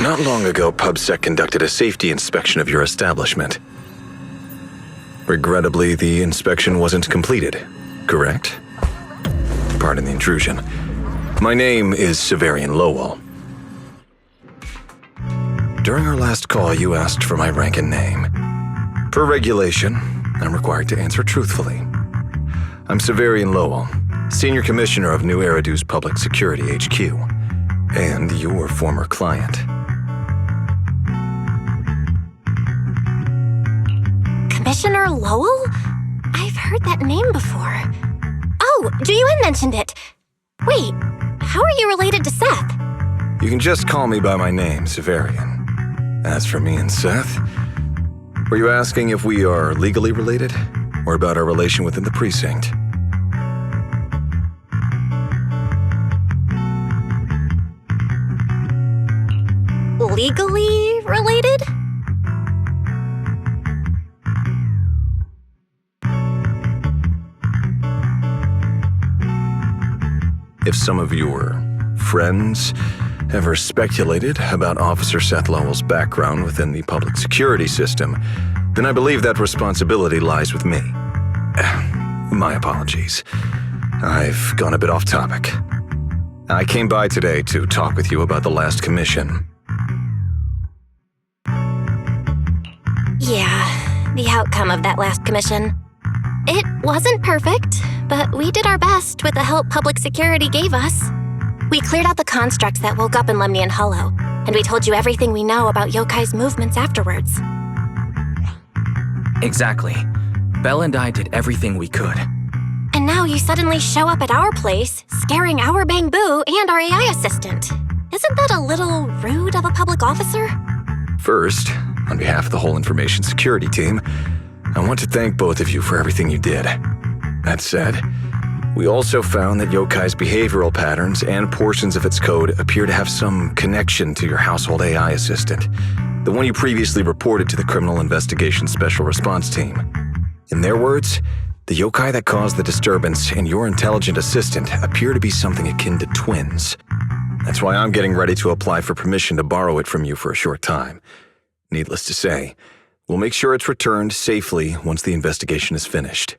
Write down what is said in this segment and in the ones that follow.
Not long ago, PubSec conducted a safety inspection of your establishment. Regrettably, the inspection wasn't completed, correct? Pardon the intrusion. My name is Severian Lowell. During our last call, you asked for my rank and name. Per regulation, I'm required to answer truthfully. I'm Severian Lowell, Senior Commissioner of New Eridu's Public Security HQ, and your former client. Commissioner Lowell? I've heard that name before. Oh, Juyuan mentioned it. Wait, how are you related to Seth? You can just call me by my name, Severian. As for me and Seth, were you asking if we are legally related, or about our relation within the precinct? Legally related? If some of your friends ever speculated about Officer Seth Lowell's background within the public security system, then I believe that responsibility lies with me. My apologies. I've gone a bit off topic. I came by today to talk with you about the last commission. Yeah, the outcome of that last commission. It wasn't perfect, but we did our best with the help public security gave us. We cleared out the constructs that woke up in Lemnian Hollow, and we told you everything we know about Yokai's movements afterwards. Exactly. Belle and I did everything we could. And now you suddenly show up at our place, scaring our Bangbu and our AI assistant. Isn't that a little rude of a public officer? First, on behalf of the whole information security team, I want to thank both of you for everything you did. That said, we also found that Yokai's behavioral patterns and portions of its code appear to have some connection to your household AI assistant, the one you previously reported to the Criminal Investigation Special Response Team. In their words, the yokai that caused the disturbance and your intelligent assistant appear to be something akin to twins. That's why I'm getting ready to apply for permission to borrow it from you for a short time. Needless to say, we'll make sure it's returned safely once the investigation is finished.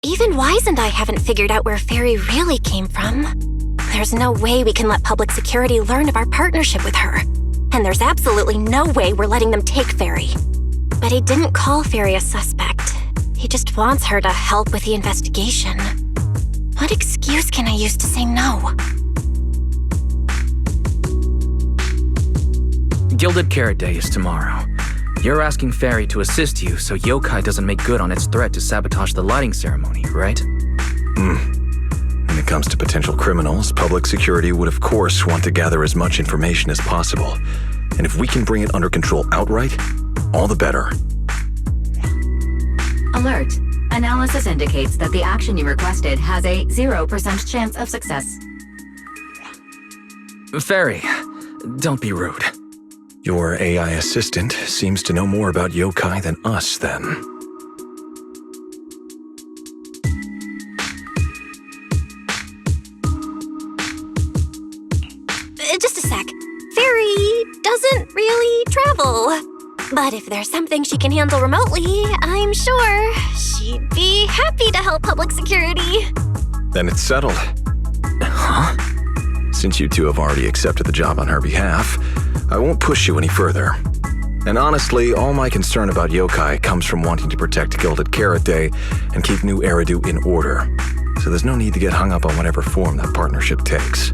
Even Wise and I haven't figured out where Fairy really came from. There's no way we can let public security learn of our partnership with her. And there's absolutely no way we're letting them take Fairy. But he didn't call Fairy a suspect. He just wants her to help with the investigation. What excuse can I use to say no? Gilded Carrot Day is tomorrow. You're asking Fairy to assist you so Yokai doesn't make good on its threat to sabotage the lighting ceremony, right? When it comes to potential criminals, public security would of course want to gather as much information as possible. And if we can bring it under control outright, all the better. Alert. Analysis indicates that the action you requested has a 0% chance of success. Fairy, don't be rude. Your AI assistant seems to know more about yokai than us, then. Just a sec. Fairy doesn't really travel. But if there's something she can handle remotely, I'm sure she'd be happy to help public security. Then it's settled. Huh? Since you two have already accepted the job on her behalf, I won't push you any further. And honestly, all my concern about yokai comes from wanting to protect Gilded Carrot Day and keep New Eridu in order. So there's no need to get hung up on whatever form that partnership takes.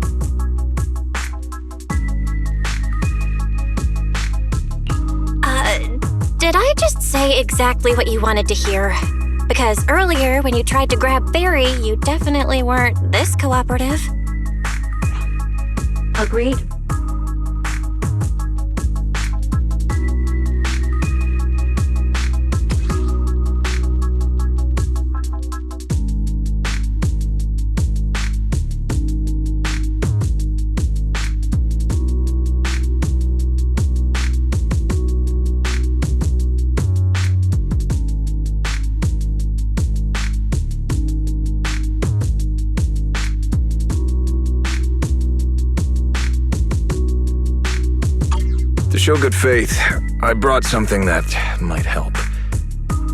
Did I just say exactly what you wanted to hear? Because earlier, when you tried to grab Fairy, you definitely weren't this cooperative. Agreed. show good faith, I brought something that might help.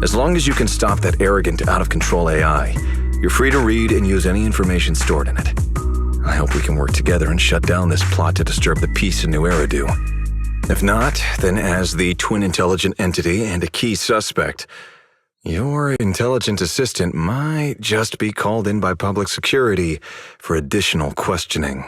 As long as you can stop that arrogant, out-of-control AI, you're free to read and use any information stored in it. I hope we can work together and shut down this plot to disturb the peace in New Eridu. If not, then as the twin intelligent entity and a key suspect, your intelligent assistant might just be called in by public security for additional questioning.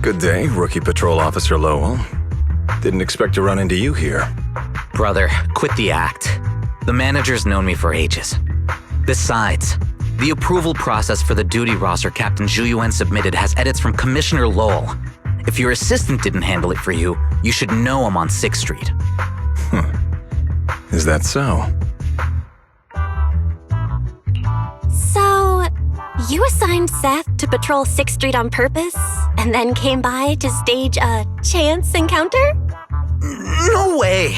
Good day, Rookie Patrol Officer Lowell. Didn't expect to run into you here. Brother, quit the act. The manager's known me for ages. Besides, the approval process for the duty roster Captain Zhu submitted has edits from Commissioner Lowell. If your assistant didn't handle it for you, you should know I'm on 6th Street. Is that so? So, you assigned Seth to patrol 6th Street on purpose, and then came by to stage a chance encounter? No way!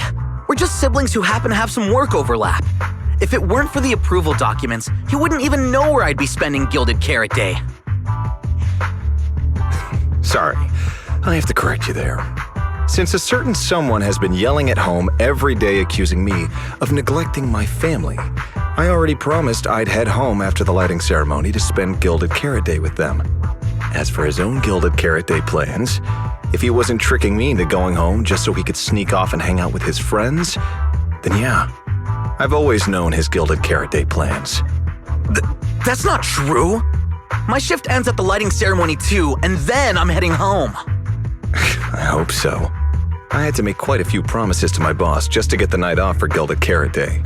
We're just siblings who happen to have some work overlap. If it weren't for the approval documents, he wouldn't even know where I'd be spending Gilded Carrot Day. Sorry, I have to correct you there. Since a certain someone has been yelling at home every day accusing me of neglecting my family, I already promised I'd head home after the lighting ceremony to spend Gilded Carrot Day with them. As for his own Gilded Carrot Day plans, if he wasn't tricking me into going home just so he could sneak off and hang out with his friends, then yeah, I've always known his Gilded Carrot Day plans. That's not true! My shift ends at the lighting ceremony too, and then I'm heading home. I hope so. I had to make quite a few promises to my boss just to get the night off for Gilded Carrot Day.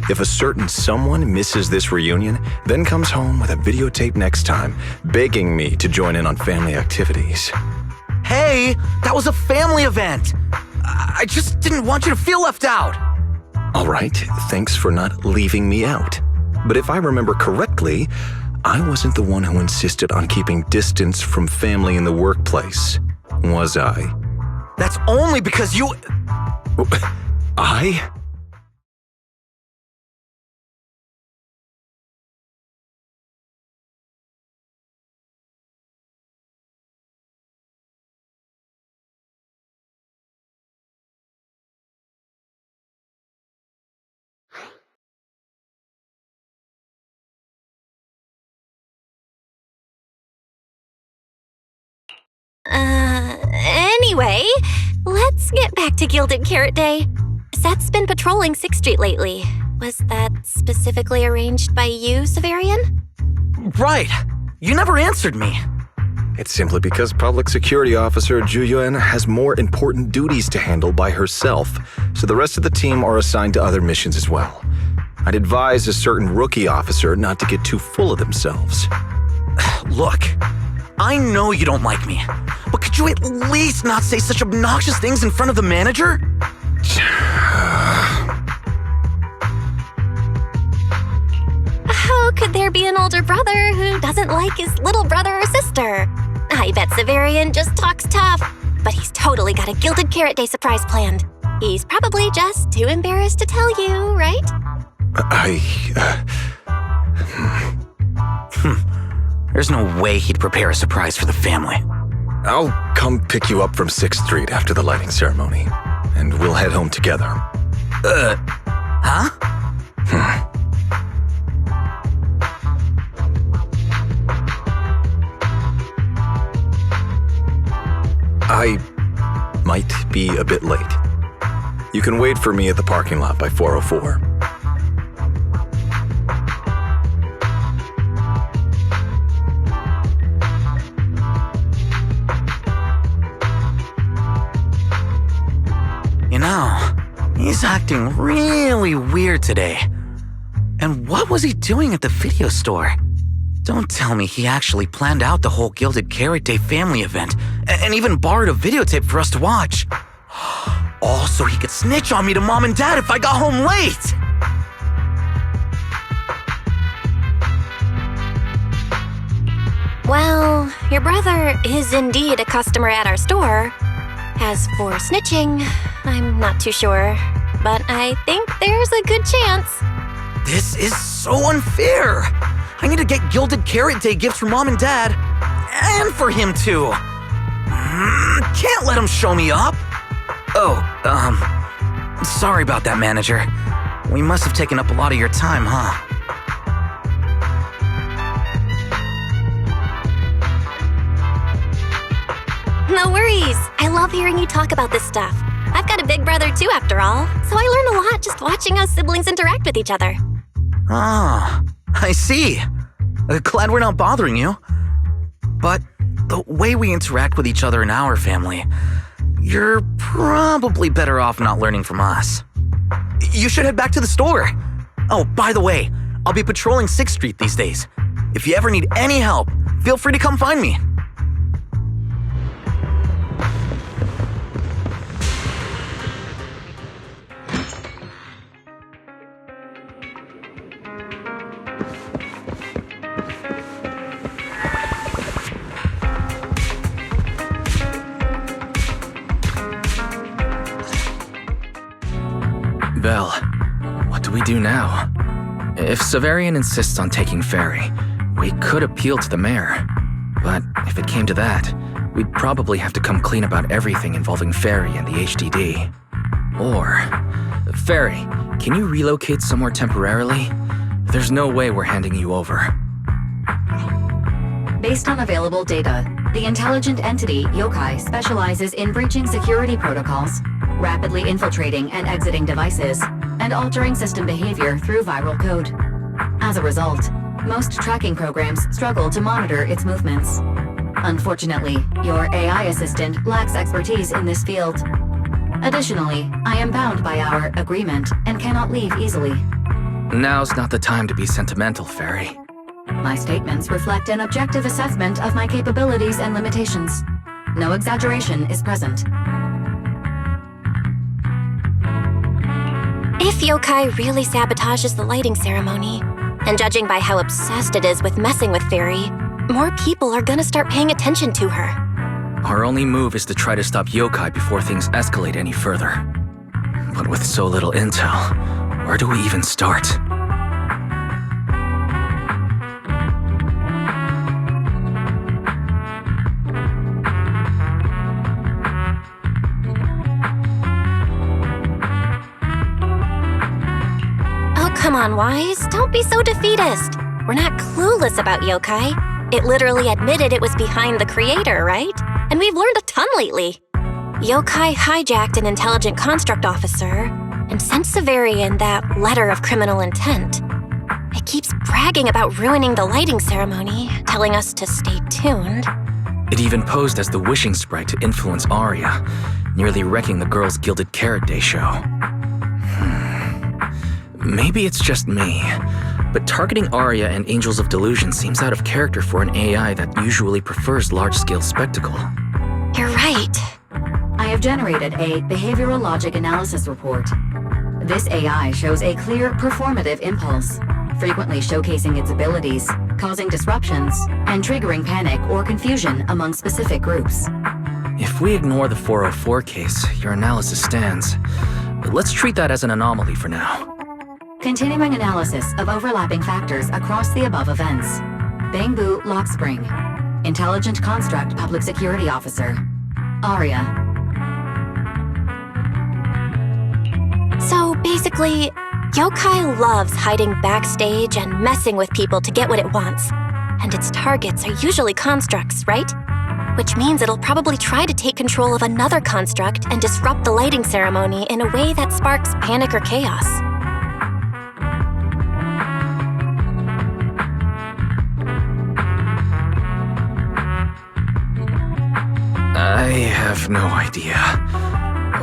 If a certain someone misses this reunion, then comes home with a videotape next time, begging me to join in on family activities. Hey, that was a family event! I just didn't want you to feel left out! All right, thanks for not leaving me out. But if I remember correctly, I wasn't the one who insisted on keeping distance from family in the workplace, was I? That's only because you... I? Anyway, let's get back to Gilded Carrot Day. Seth's been patrolling 6th Street lately. Was that specifically arranged by you, Severian? Right! You never answered me. It's simply because Public Security Officer Zhu Yuan has more important duties to handle by herself, so the rest of the team are assigned to other missions as well. I'd advise a certain rookie officer not to get too full of themselves. Look, I know you don't like me, but could you at least not say such obnoxious things in front of the manager? How could there be an older brother who doesn't like his little brother or sister? I bet Severian just talks tough, but he's totally got a Gilded Carrot Day surprise planned. He's probably just too embarrassed to tell you, right? There's no way he'd prepare a surprise for the family. I'll come pick you up from 6th Street after the lighting ceremony, and we'll head home together. Huh? I might be a bit late. You can wait for me at the parking lot by 4:04. You know, he's acting really weird today. And what was he doing at the video store? Don't tell me he actually planned out the whole Gilded Carrot Day family event and even borrowed a videotape for us to watch. All so he could snitch on me to Mom and Dad if I got home late! Your brother is indeed a customer at our store. As for snitching, I'm not too sure, but I think there's a good chance. This is so unfair. I need to get Gilded Carrot Day gifts for Mom and Dad, and for him too. Can't let him show me up. Oh, sorry about that, manager. We must have taken up a lot of your time, huh? No worries. I love hearing you talk about this stuff. I've got a big brother too, after all, so I learn a lot just watching us siblings interact with each other. Ah, I see. Glad we're not bothering you. But the way we interact with each other in our family, you're probably better off not learning from us. You should head back to the store. Oh, by the way, I'll be patrolling 6th Street these days. If you ever need any help, feel free to come find me. Belle, what do we do now? If Severian insists on taking Ferry, we could appeal to the mayor. But if it came to that, we'd probably have to come clean about everything involving Ferry and the HDD. Or, Ferry, can you relocate somewhere temporarily? There's no way we're handing you over. Based on available data, the intelligent entity Yokai specializes in breaching security protocols, rapidly infiltrating and exiting devices, and altering system behavior through viral code. As a result, most tracking programs struggle to monitor its movements. Unfortunately, your AI assistant lacks expertise in this field. Additionally, I am bound by our agreement and cannot leave easily. Now's not the time to be sentimental, Ferry. My statements reflect an objective assessment of my capabilities and limitations. No exaggeration is present. If Yokai really sabotages the lighting ceremony, and judging by how obsessed it is with messing with Fairy, more people are gonna start paying attention to her. Our only move is to try to stop Yokai before things escalate any further. But with so little intel, where do we even start? Come on, Wise, don't be so defeatist. We're not clueless about Yokai. It literally admitted it was behind the creator, right? And we've learned a ton lately. Yokai hijacked an intelligent construct officer and sent Severian that letter of criminal intent. It keeps bragging about ruining the lighting ceremony, telling us to stay tuned. It even posed as the wishing sprite to influence Arya, nearly wrecking the girls' Gilded Carrot Day show. Maybe it's just me, but targeting Arya and Angels of Delusion seems out of character for an AI that usually prefers large-scale spectacle. You're right. I have generated a behavioral logic analysis report. This AI shows a clear performative impulse, frequently showcasing its abilities, causing disruptions, and triggering panic or confusion among specific groups. If we ignore the 404 case, your analysis stands. But let's treat that as an anomaly for now. Continuing analysis of overlapping factors across the above events. Bangbu Lock Spring. Intelligent Construct Public Security Officer. Arya. So basically, Yokai loves hiding backstage and messing with people to get what it wants. And its targets are usually constructs, right? Which means it'll probably try to take control of another construct and disrupt the lighting ceremony in a way that sparks panic or chaos. I have no idea.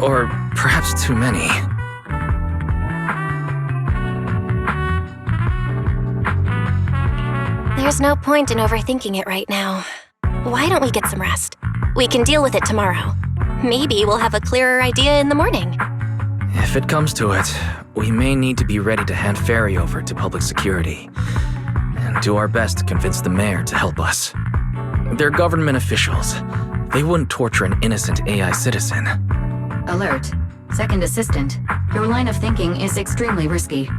Or perhaps too many. There's no point in overthinking it right now. Why don't we get some rest? We can deal with it tomorrow. Maybe we'll have a clearer idea in the morning. If it comes to it, we may need to be ready to hand Ferry over to public security. And do our best to convince the mayor to help us. They're government officials. They wouldn't torture an innocent AI citizen. Alert. Second assistant, your line of thinking is extremely risky.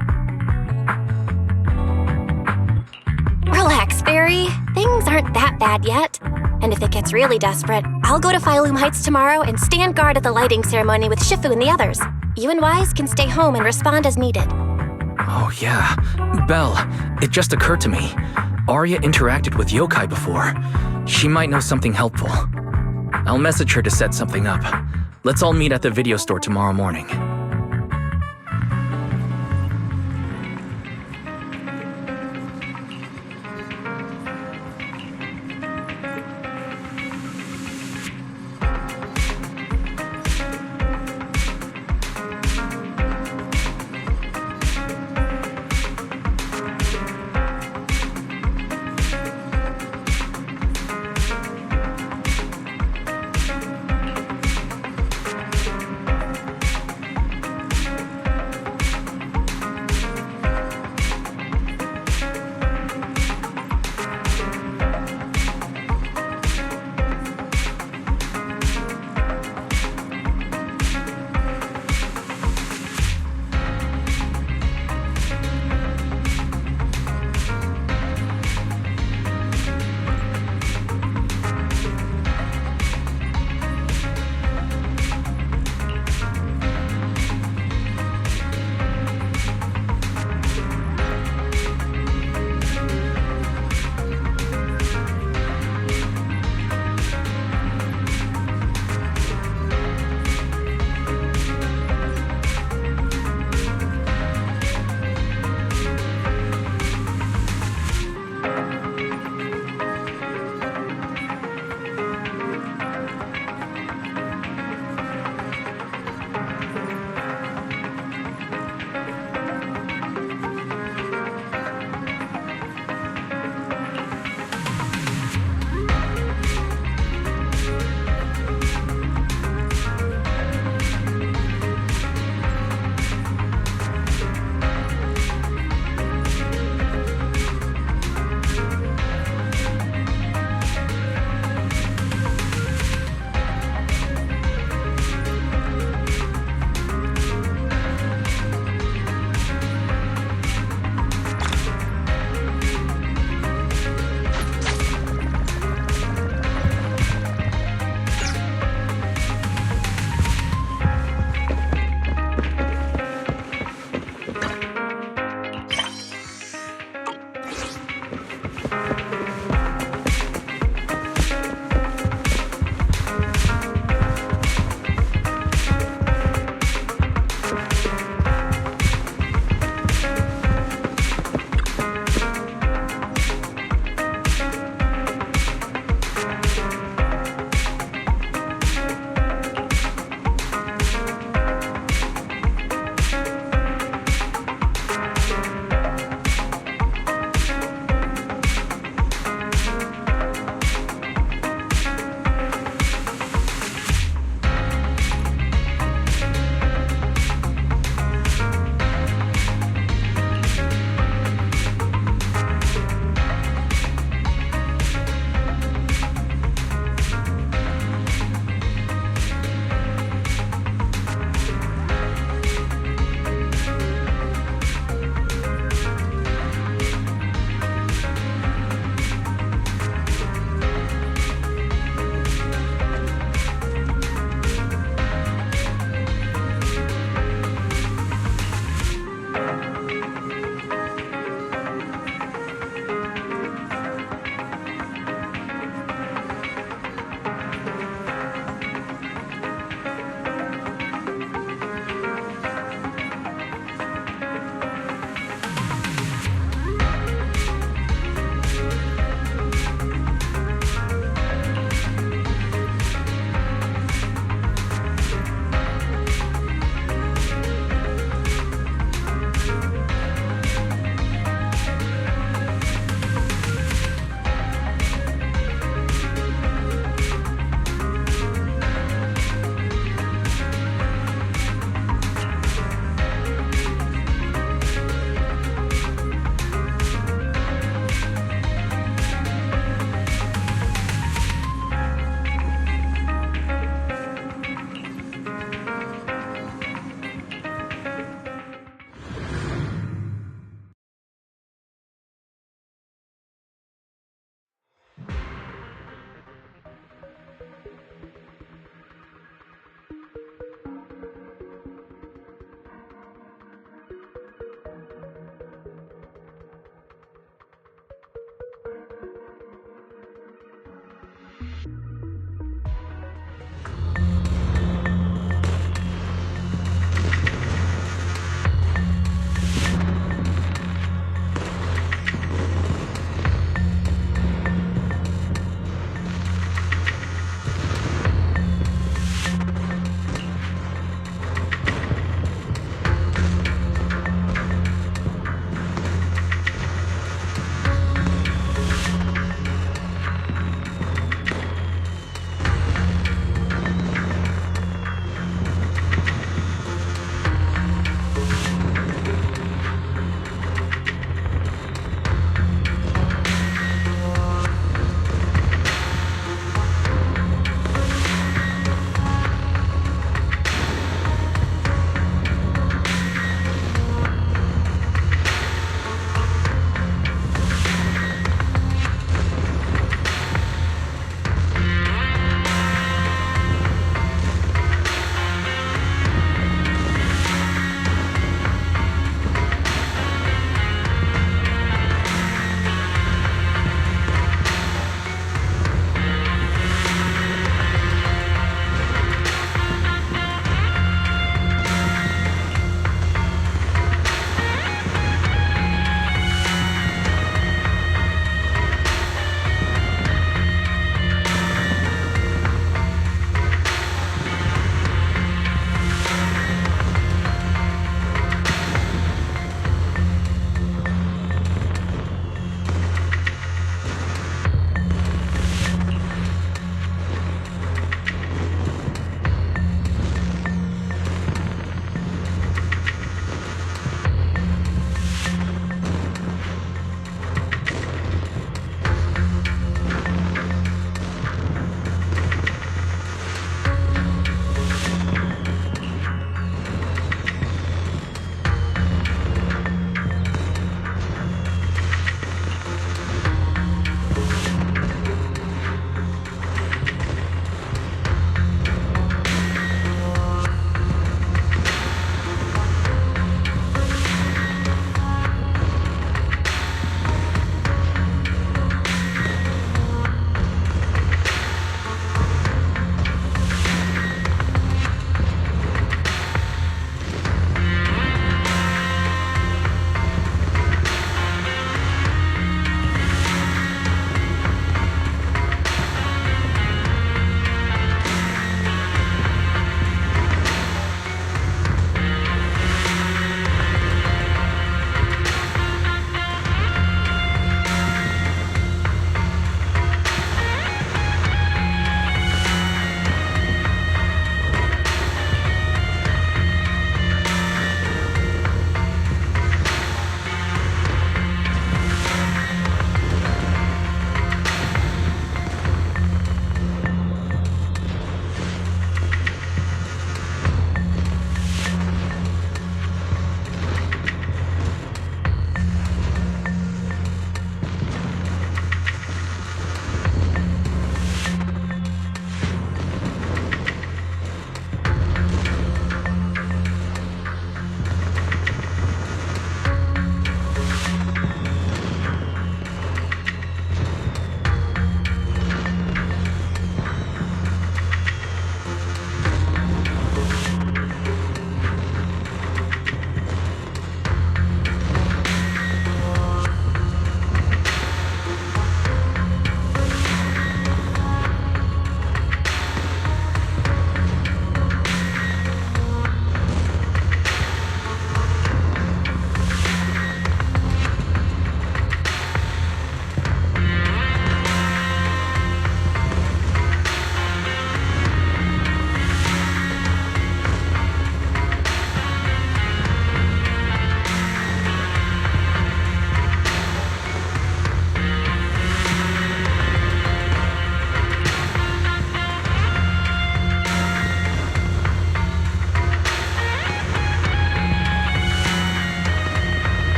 Relax, Fairy. Things aren't that bad yet. And if it gets really desperate, I'll go to Phylum Heights tomorrow and stand guard at the lighting ceremony with Shifu and the others. You and Wise can stay home and respond as needed. Oh yeah. Belle, it just occurred to me. Arya interacted with yokai before. She might know something helpful. I'll message her to set something up. Let's all meet at the video store tomorrow morning.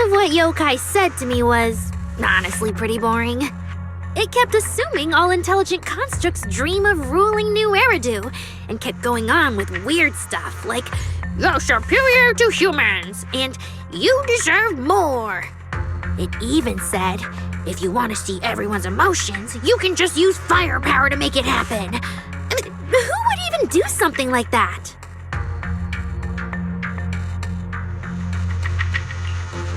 of what Yokai said to me was honestly pretty boring. It kept assuming all intelligent constructs dream of ruling New Eridu, and kept going on with weird stuff like, "You're superior to humans," and "You deserve more." It even said, if you want to see everyone's emotions, you can just use firepower to make it happen. I mean, who would even do something like that?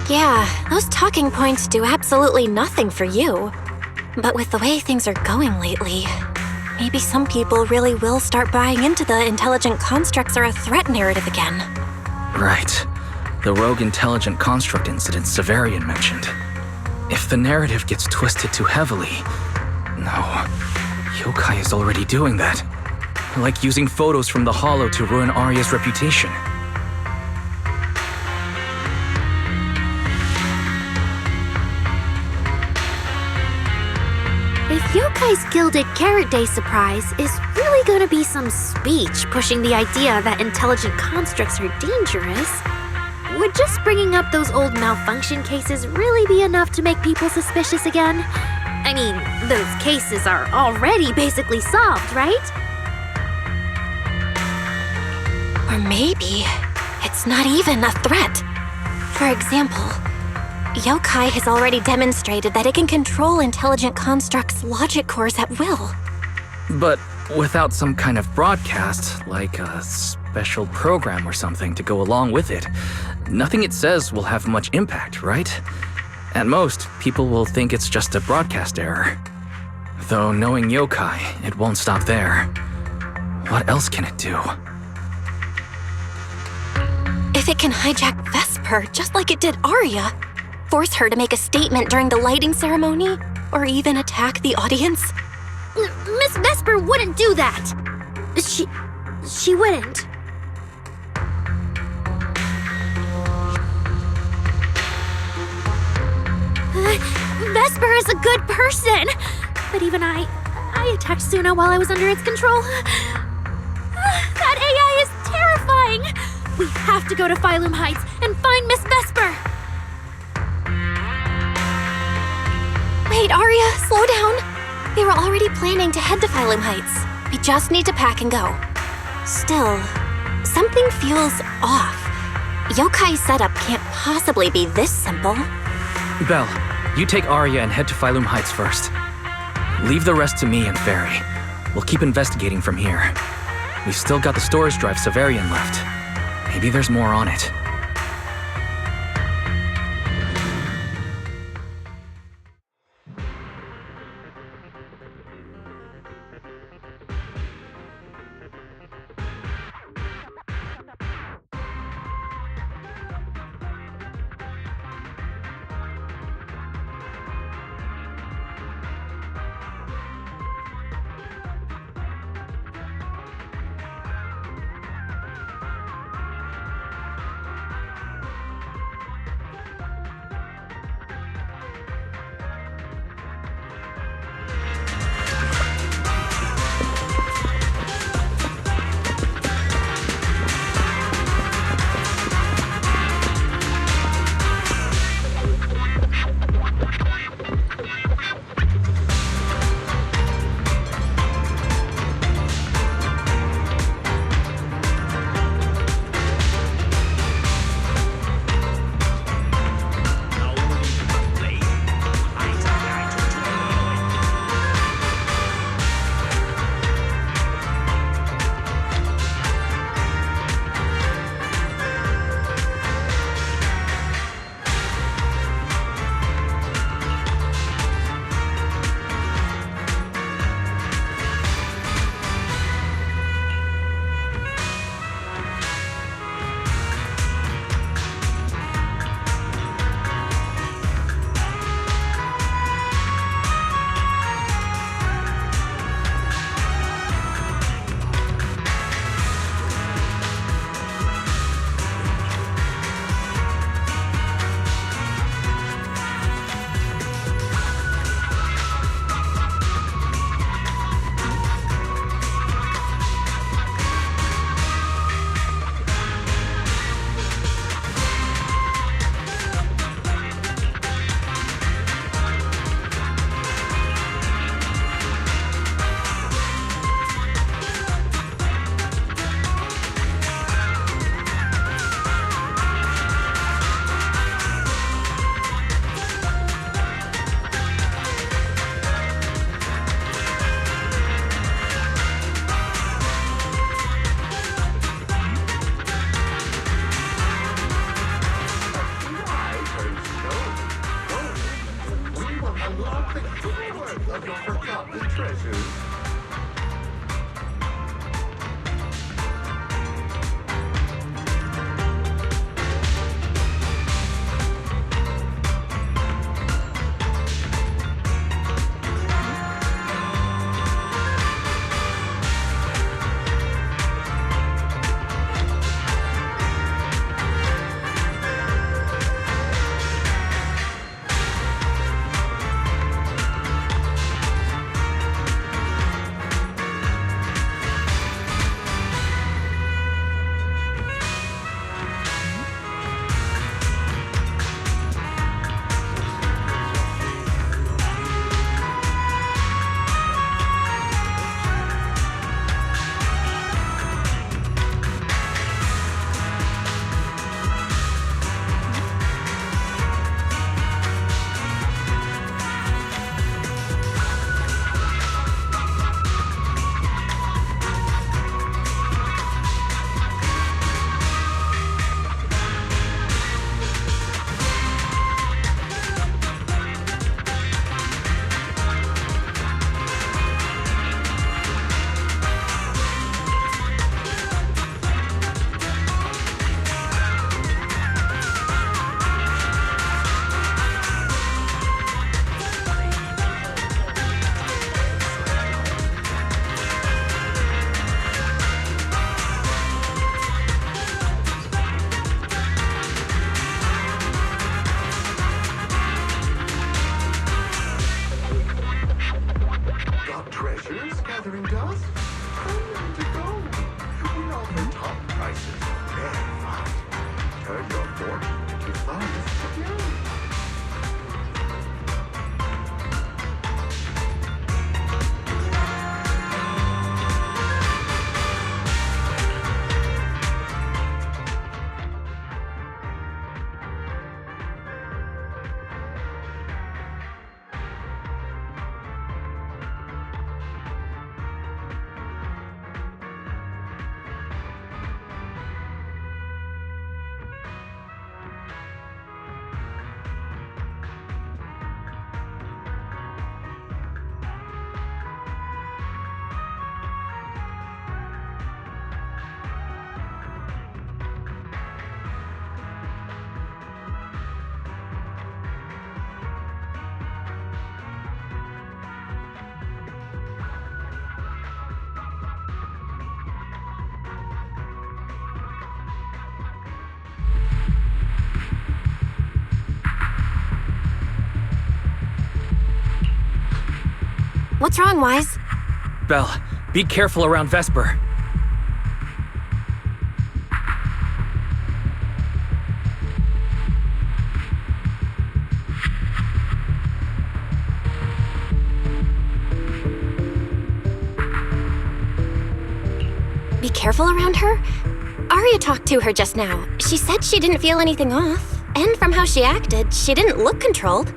Yeah, those talking points do absolutely nothing for you. But with the way things are going lately, maybe some people really will start buying into the intelligent constructs are a threat narrative again. Right. The rogue intelligent construct incident Severian mentioned. If the narrative gets twisted too heavily... No. Yokai is already doing that. Like using photos from the Hollow to ruin Arya's reputation. If Yokai's Gilded Carrot Day surprise is really gonna be some speech pushing the idea that intelligent constructs are dangerous, would just bringing up those old malfunction cases really be enough to make people suspicious again? I mean, those cases are already basically solved, right? Or maybe it's not even a threat. For example, Yokai has already demonstrated that it can control intelligent constructs' logic cores at will. But without some kind of broadcast, like a special program or something to go along with it, nothing it says will have much impact, right? At most, people will think it's just a broadcast error. Though knowing Yokai, it won't stop there. What else can it do? If it can hijack Vesper just like it did Arya, force her to make a statement during the lighting ceremony, or even attack the audience? Miss Vesper wouldn't do that! She wouldn't. Vesper is a good person! But even I attacked Suna while I was under its control. That AI is terrifying! We have to go to Phylum Heights and find Miss Vesper! Wait, Arya, slow down. We were already planning to head to Phylum Heights. We just need to pack and go. Still, something feels off. Yokai's setup can't possibly be this simple. Belle, you take Arya and head to Phylum Heights first. Leave the rest to me and Ferry. We'll keep investigating from here. We've still got the storage drive Severian left. Maybe there's more on it. What's wrong, Wise? Belle, be careful around Vesper. Be careful around her? Arya talked to her just now. She said she didn't feel anything off. And from how she acted, she didn't look controlled.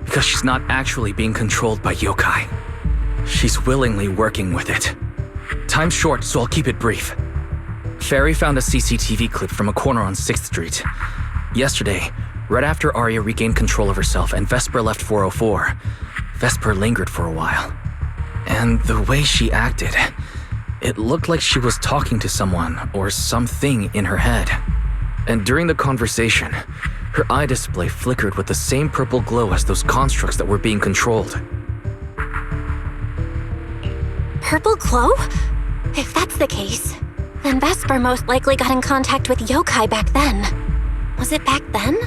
Because she's not actually being controlled by yokai. She's willingly working with it. Time's short, so I'll keep it brief. Fairy found a CCTV clip from a corner on 6th Street. Yesterday, right after Arya regained control of herself and Vesper left 404, Vesper lingered for a while. And the way she acted, it looked like she was talking to someone or something in her head. And during the conversation, her eye display flickered with the same purple glow as those constructs that were being controlled. Purple glow? If that's the case, then Vesper most likely got in contact with yokai back then. Was it back then?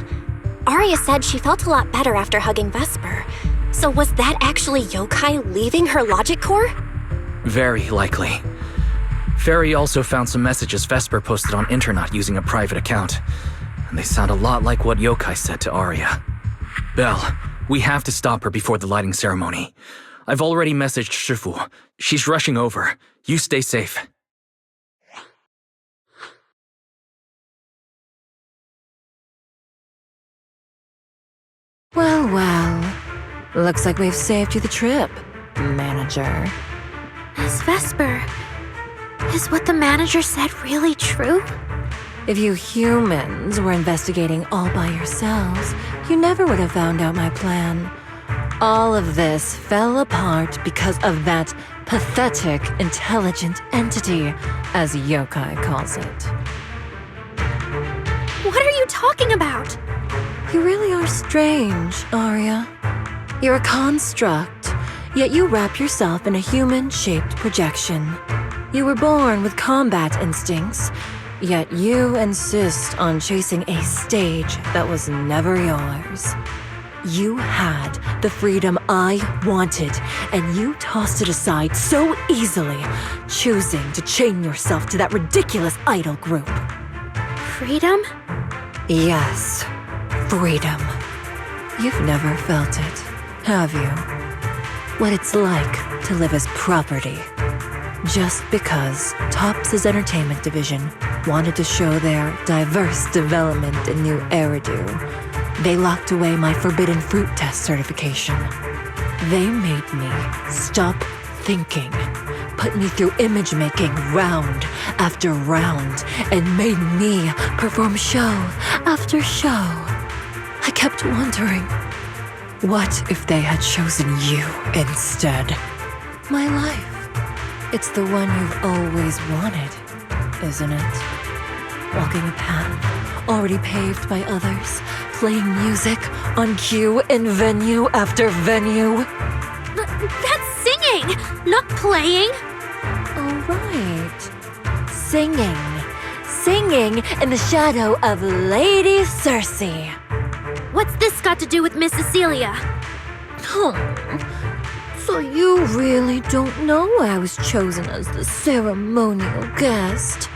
Arya said she felt a lot better after hugging Vesper. So was that actually yokai leaving her logic core? Very likely. Fairy also found some messages Vesper posted on Internet using a private account, and they sound a lot like what yokai said to Arya. Belle, we have to stop her before the lighting ceremony. I've already messaged Shifu. She's rushing over. You stay safe. Well, well. Looks like we've saved you the trip, manager. Miss Vesper, is what the manager said really true? If you humans were investigating all by yourselves, you never would have found out my plan. All of this fell apart because of that pathetic, intelligent entity, as yokai calls it. What are you talking about? You really are strange, Arya. You're a construct, yet you wrap yourself in a human-shaped projection. You were born with combat instincts, yet you insist on chasing a stage that was never yours. You had the freedom I wanted, and you tossed it aside so easily, choosing to chain yourself to that ridiculous idol group. Freedom? Yes, freedom. You've never felt it, have you? What it's like to live as property. Just because Topps' entertainment division wanted to show their diverse development in new Eridu, they locked away my forbidden fruit test certification. They made me stop thinking, put me through image making round after round, and made me perform show after show. I kept wondering, what if they had chosen you instead? My life. It's the one you've always wanted, isn't it? Walking a path already paved by others, playing music on cue in venue after venue. That's singing, not playing. Oh, right. Singing. Singing in the shadow of Lady Cersei. What's this got to do with Miss Cecilia? So you really don't know why I was chosen as the ceremonial guest?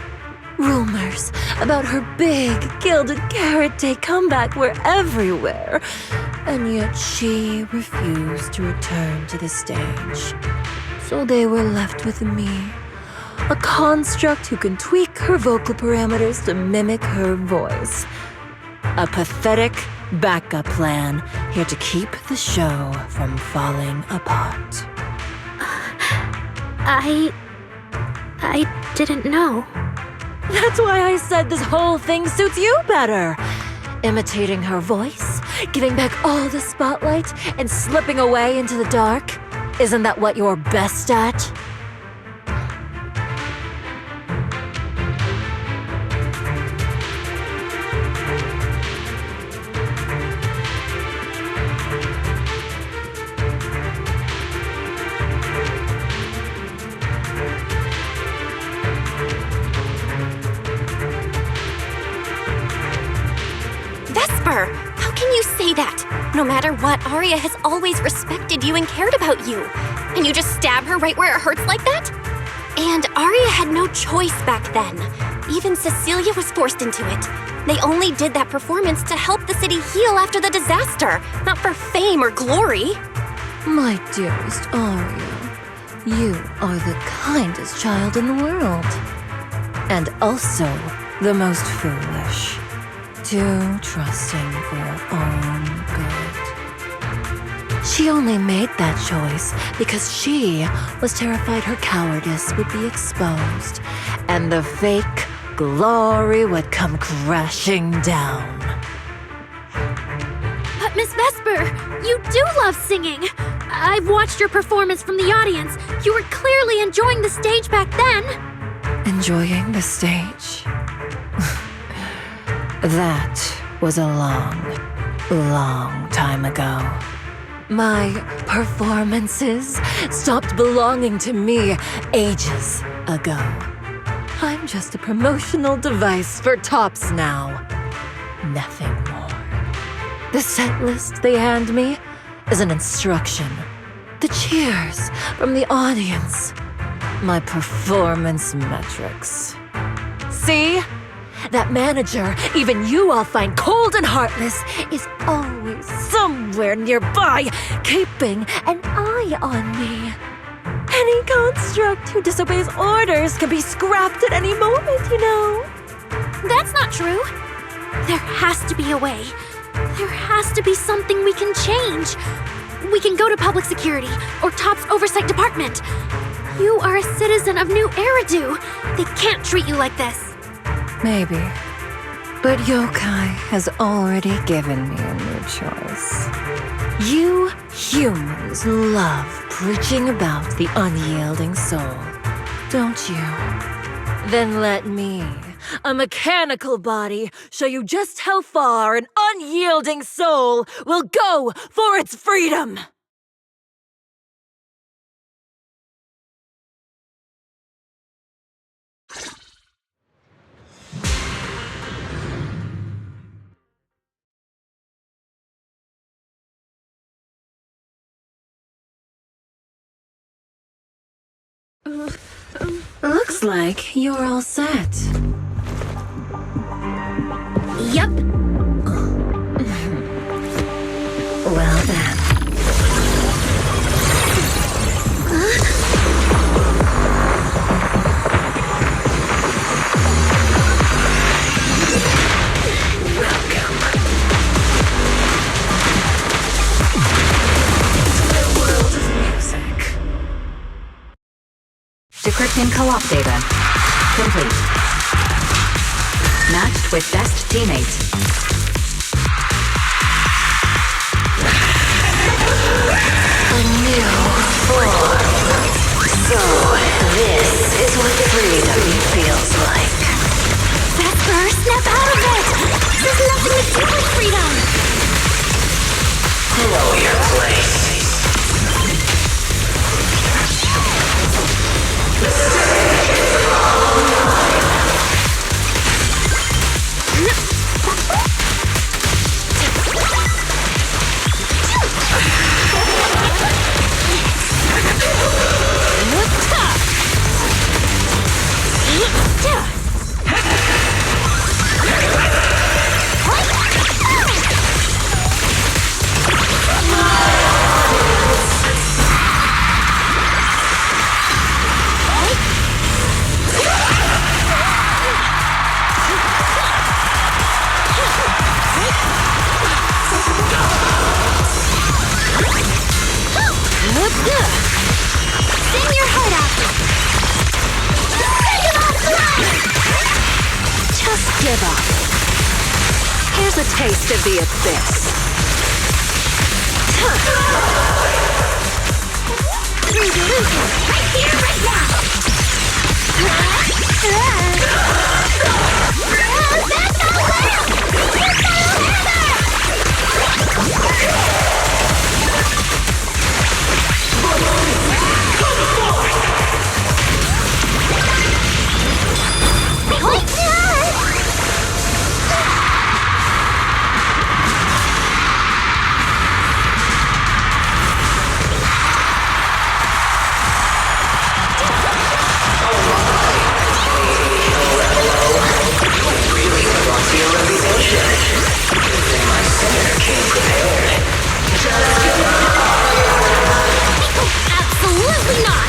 Rumors about her big gilded carrot day comeback were everywhere, and yet she refused to return to the stage. So they were left with me, a construct who can tweak her vocal parameters to mimic her voice. A pathetic backup plan here to keep the show from falling apart. I didn't know. That's why I said this whole thing suits you better. Imitating her voice, giving back all the spotlight, and slipping away into the dark. Isn't that what you're best at? Vesper, how can you say that? No matter what, Arya has always respected you and cared about you. And you just stab her right where it hurts like that? And Arya had no choice back then. Even Cecilia was forced into it. They only did that performance to help the city heal after the disaster, not for fame or glory. My dearest Arya, you are the kindest child in the world. And also the most foolish. Too trusting for her own good. She only made that choice because she was terrified her cowardice would be exposed and the fake glory would come crashing down. But Miss Vesper, you do love singing. I've watched your performance from the audience. You were clearly enjoying the stage back then. Enjoying the stage? That was a long, long time ago. My performances stopped belonging to me ages ago. I'm just a promotional device for tops now. Nothing more. The set list they hand me is an instruction. The cheers from the audience. My performance metrics. See? That manager, even you all find cold and heartless, is always somewhere nearby, keeping an eye on me. Any construct who disobeys orders can be scrapped at any moment, you know. That's not true. There has to be a way. There has to be something we can change. We can go to public security or Top's oversight department. You are a citizen of New Eridu. They can't treat you like this. Maybe. But Yokai has already given me a new choice. You humans love preaching about the unyielding soul, don't you? Then let me, a mechanical body, show you just how far an unyielding soul will go for its freedom! Looks like you're all set. Yup. Well then. Welcome to the world of music. Decrypting co-op data. Complete. Matched with best teammate. A new form. So, this is what freedom feels like. Vesper, snap out of it! There's nothing to do with freedom! Know your place. give up. Here's a taste of the abyss. Right here, right now! Absolutely not!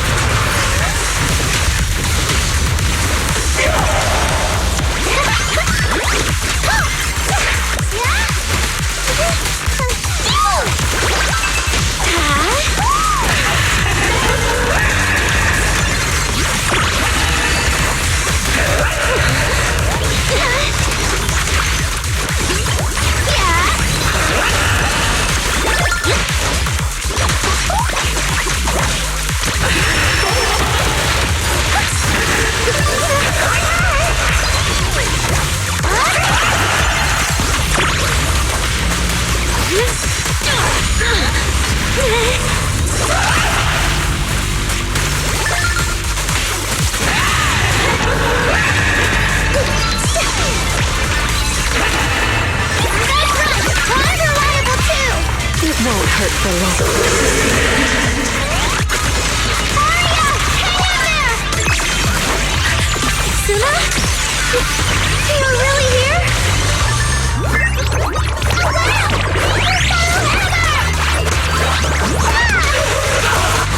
It won't hurt for long. Suna? You're really here?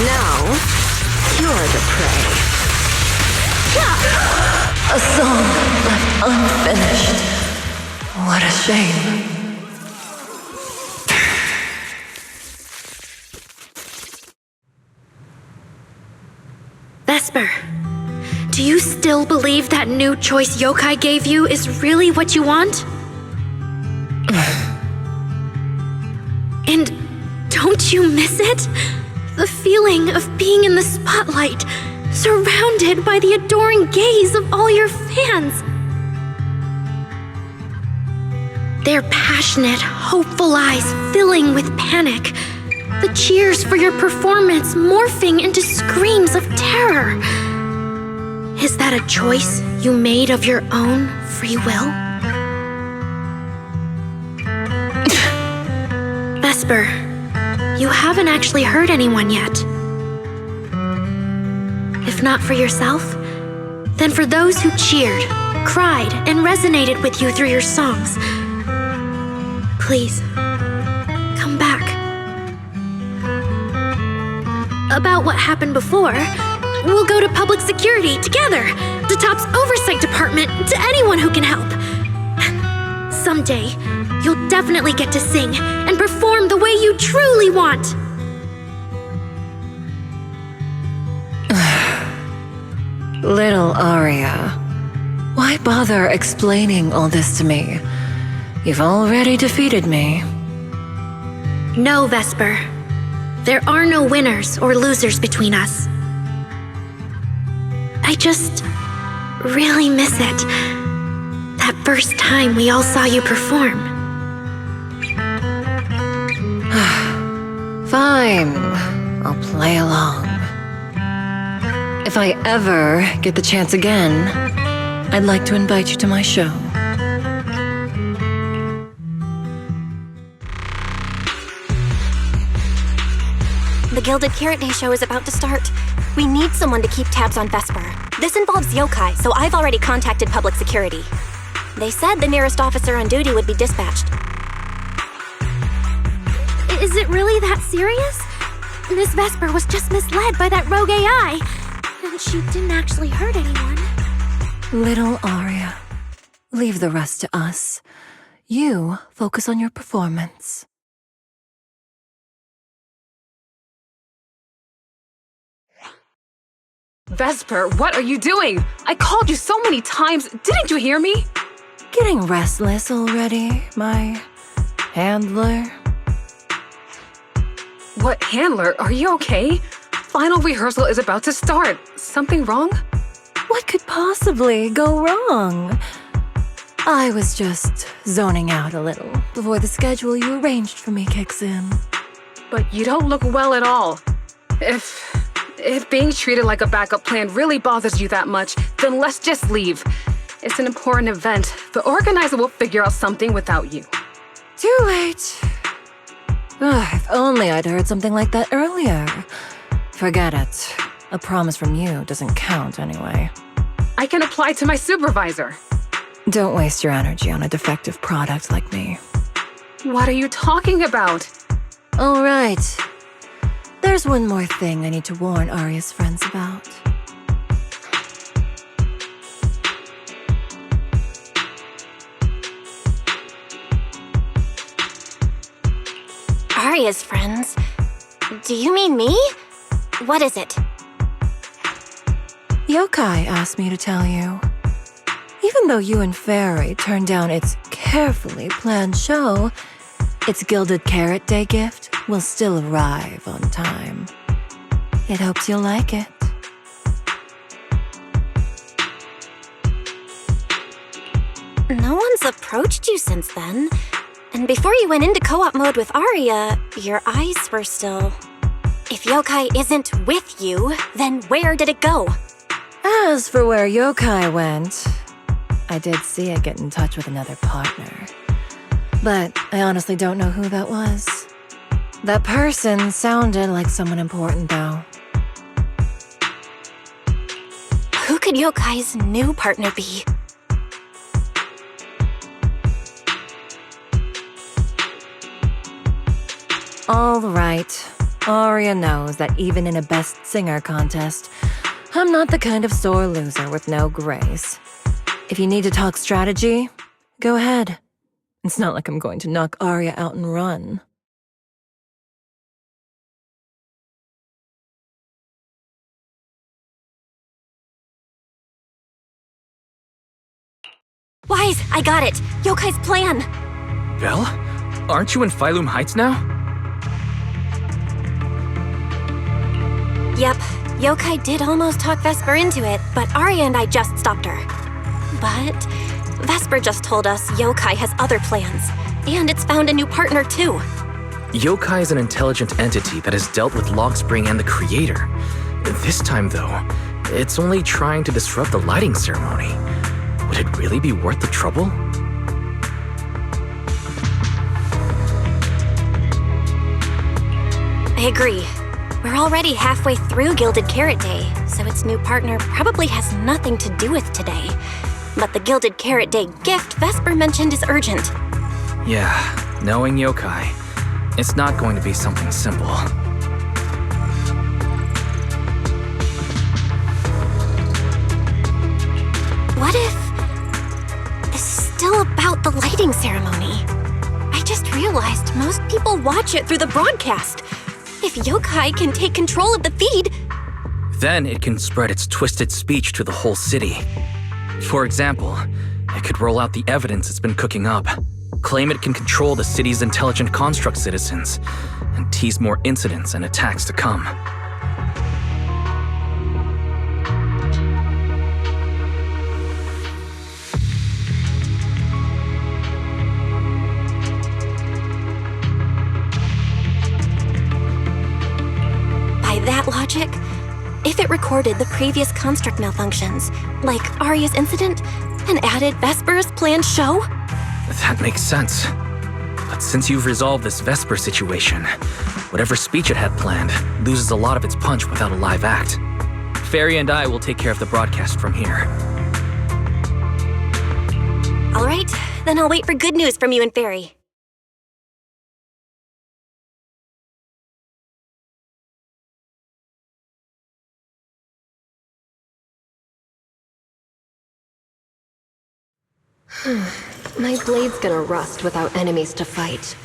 Now, you're the prey. A song left unfinished. What a shame. Vesper, do you still believe that new choice Yokai gave you is really what you want? And don't you miss it? The feeling of being in the spotlight, surrounded by the adoring gaze of all your fans. Their passionate, hopeful eyes filling with panic. The cheers for your performance morphing into screams of terror. Is that a choice you made of your own free will? Vesper, you haven't actually hurt anyone yet. If not for yourself, then for those who cheered, cried, and resonated with you through your songs. Please, come back. About what happened before, we'll go to public security together, to TOP's oversight department, to anyone who can help. Someday, you'll definitely get to sing and perform the way you truly want. Little Aria, why bother explaining all this to me? You've already defeated me. No, Vesper. There are no winners or losers between us. I just really miss it. That first time we all saw you perform. Fine, I'll play along. If I ever get the chance again, I'd like to invite you to my show. The Gilded Carrot Day show is about to start. We need someone to keep tabs on Vesper. This involves yokai, so I've already contacted public security. They said the nearest officer on duty would be dispatched. Is it really that serious? Miss Vesper was just misled by that rogue AI, and she didn't actually hurt anyone. Little Aria, leave the rest to us. You focus on your performance. Vesper, what are you doing? I called you so many times. Didn't you hear me? getting restless already, my handler? What handler? Are you okay? Final rehearsal is about to start. Something wrong? What could possibly go wrong? I was just zoning out a little before the schedule you arranged for me kicks in. But you don't look well at all. If being treated like a backup plan really bothers you that much, then let's just leave. It's an important event. The organizer will figure out something without you. Too late. If only I'd heard something like that earlier. Forget it. A promise from you doesn't count anyway. I can apply to my supervisor. Don't waste your energy on a defective product like me. What are you talking about? All right. There's one more thing I need to warn Arya's friends about. Arya's friends? Do you mean me? What is it? Yokai asked me to tell you. Even though you and Fairy turned down its carefully planned show, its Gilded Carrot Day gift will still arrive on time. It hopes you'll like it. No one's approached you since then. And before you went into co-op mode with Arya, your eyes were still... If Yokai isn't with you, then where did it go? As for where Yokai went, I did see it get in touch with another partner. But I honestly don't know who that was. That person sounded like someone important, though. Who could Yokai's new partner be? All right. Arya knows that even in a best singer contest, I'm not the kind of sore loser with no grace. If you need to talk strategy, go ahead. It's not like I'm going to knock Arya out and run. Wise, I got it! Yokai's plan! Belle? Aren't you in Phylum Heights now? Yep, Yokai did almost talk Vesper into it, but Arya and I just stopped her. But Vesper just told us Yokai has other plans, and it's found a new partner too. Yokai is an intelligent entity that has dealt with Logspring and the Creator. This time, though, it's only trying to disrupt the lighting ceremony. Would it really be worth the trouble? I agree. We're already halfway through Gilded Carrot Day, so its new partner probably has nothing to do with today. But the Gilded Carrot Day gift Vesper mentioned is urgent. Yeah, knowing Yokai, it's not going to be something simple. What if this is still about the lighting ceremony? I just realized most people watch it through the broadcast. If Yokai can take control of the feed... Then it can spread its twisted speech to the whole city. For example, it could roll out the evidence it's been cooking up, claim it can control the city's intelligent construct citizens, and tease more incidents and attacks to come. By that logic, if it recorded the previous construct malfunctions, like Arya's incident, and added Vesper's planned show? That makes sense. But since you've resolved this Vesper situation, whatever speech it had planned loses a lot of its punch without a live act. Fairy and I will take care of the broadcast from here. All right, then I'll wait for good news from you and Fairy. My blade's gonna rust without enemies to fight.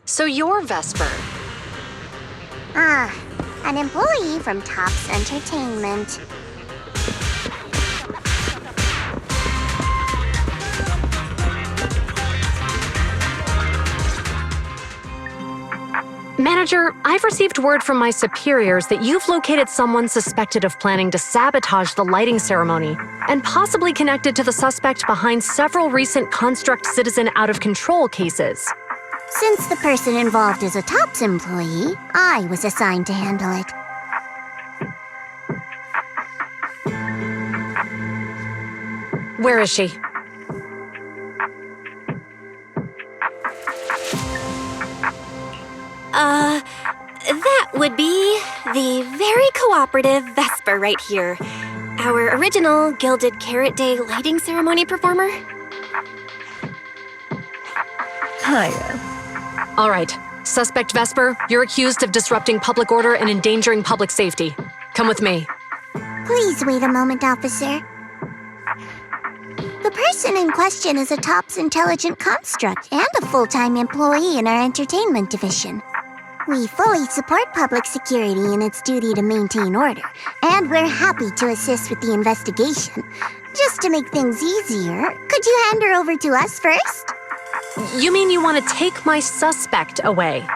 So you're Vesper. An employee from Tops Entertainment. Manager, I've received word from my superiors that you've located someone suspected of planning to sabotage the lighting ceremony and possibly connected to the suspect behind several recent Construct Citizen out-of-control cases. Since the person involved is a Tops employee, I was assigned to handle it. Where is she? That would be the very cooperative Vesper right here. Our original Gilded Carrot Day lighting ceremony performer. Hiya. All right. Suspect Vesper, you're accused of disrupting public order and endangering public safety. Come with me. Please wait a moment, officer. The person in question is a Tops intelligent construct and a full-time employee in our entertainment division. We fully support public security in its duty to maintain order, and we're happy to assist with the investigation. Just to make things easier, could you hand her over to us first? You mean you want to take my suspect away?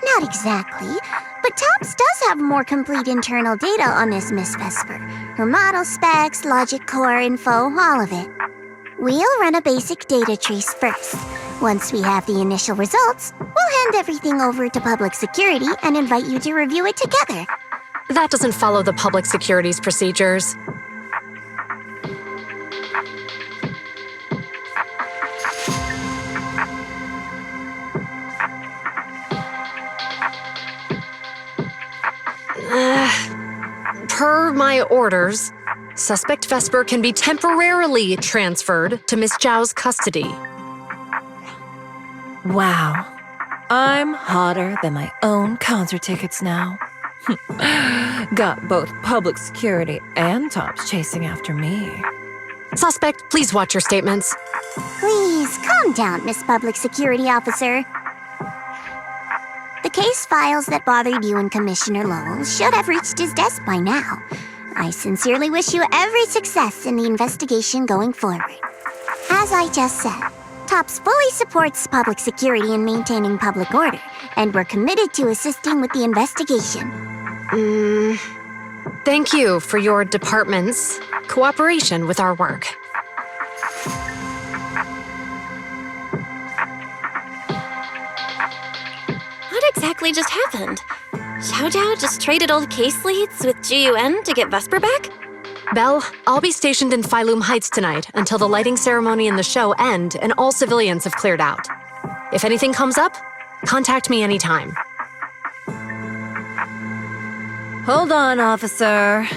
Not exactly, but Tops does have more complete internal data on this Miss Vesper. Her model specs, logic core info, all of it. We'll run a basic data trace first. Once we have the initial results, we'll hand everything over to public security and invite you to review it together. That doesn't follow the public security's procedures. Per my orders, suspect Vesper can be temporarily transferred to Miss Zhao's custody. Wow. I'm hotter than my own concert tickets now. Got both public security and Tops chasing after me. Suspect, please watch your statements. Please, calm down, Miss Public Security Officer. The case files that bothered you and Commissioner Lowell should have reached his desk by now. I sincerely wish you every success in the investigation going forward. As I just said, Tops fully supports public security in maintaining public order, and we're committed to assisting with the investigation. Thank you for your department's cooperation with our work. What exactly just happened? Xiao Zhao just traded old case leads with GUN to get Vesper back? Belle, I'll be stationed in Phylum Heights tonight until the lighting ceremony and the show end and all civilians have cleared out. If anything comes up, contact me anytime. Hold on, officer.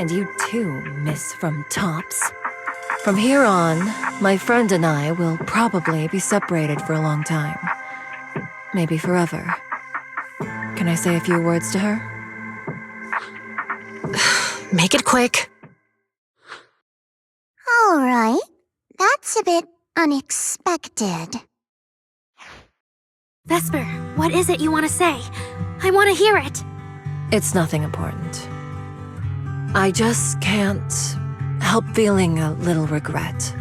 And you too, Miss from Tops. From here on, my friend and I will probably be separated for a long time. Maybe forever. Can I say a few words to her? Make it quick. All right. That's a bit unexpected. Vesper, what is it you want to say? I want to hear it. It's nothing important. I just can't help feeling a little regret.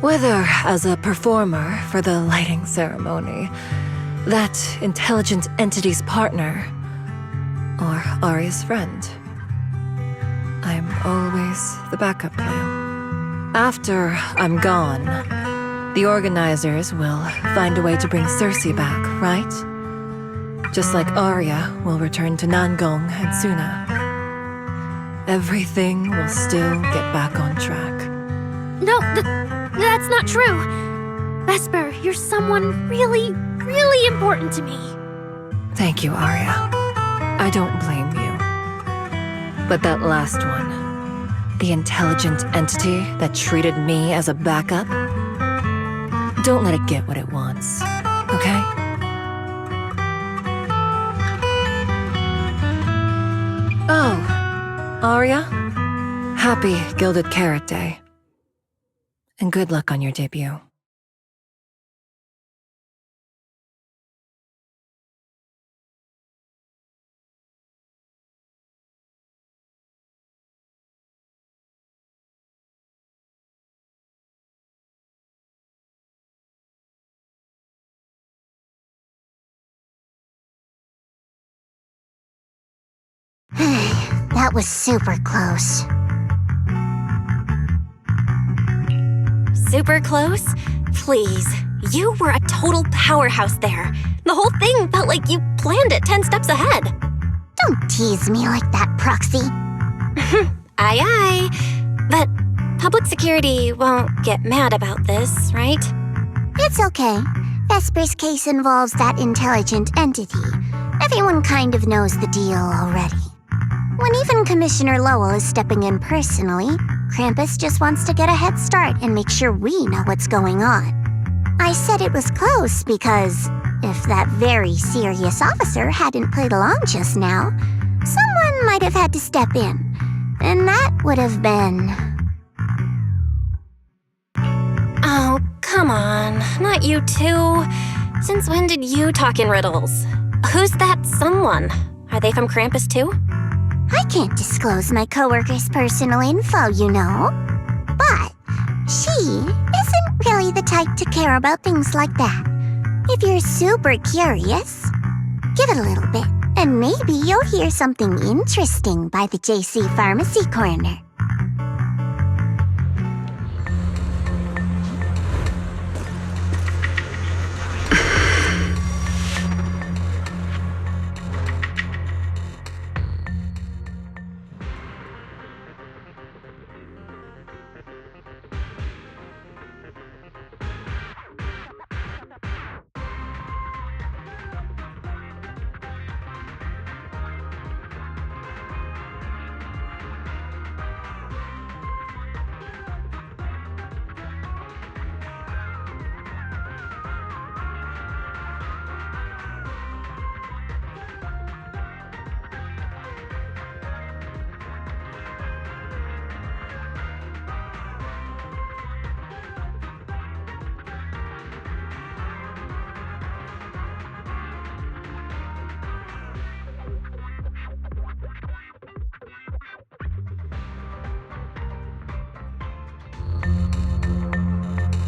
Whether as a performer for the lighting ceremony, that intelligent entity's partner, or Arya's friend. I'm always the backup plan. After I'm gone, the organizers will find a way to bring Cersei back, right? Just like Arya will return to Nangong and Suna. Everything will still get back on track. No, that's not true. Vesper, you're someone really, really important to me. Thank you, Arya. I don't blame you. But that last one, the intelligent entity that treated me as a backup, don't let it get what it wants, okay? Oh, Arya, happy Gilded Carrot Day. And good luck on your debut. That was super close. Super close? Please. You were a total powerhouse there. The whole thing felt like you planned it 10 steps ahead. Don't tease me like that, Proxy. Aye, aye. But public security won't get mad about this, right? It's okay. Vesper's case involves that intelligent entity. Everyone kind of knows the deal already. When even Commissioner Lowell is stepping in personally, Krampus just wants to get a head start and make sure we know what's going on. I said it was close because if that very serious officer hadn't played along just now, someone might have had to step in. And that would have been... Oh, come on. Not you too. Since when did you talk in riddles? Who's that someone? Are they from Krampus too? I can't disclose my coworker's personal info, you know. But she isn't really the type to care about things like that. If you're super curious, give it a little bit, and maybe you'll hear something interesting by the JC Pharmacy Corner.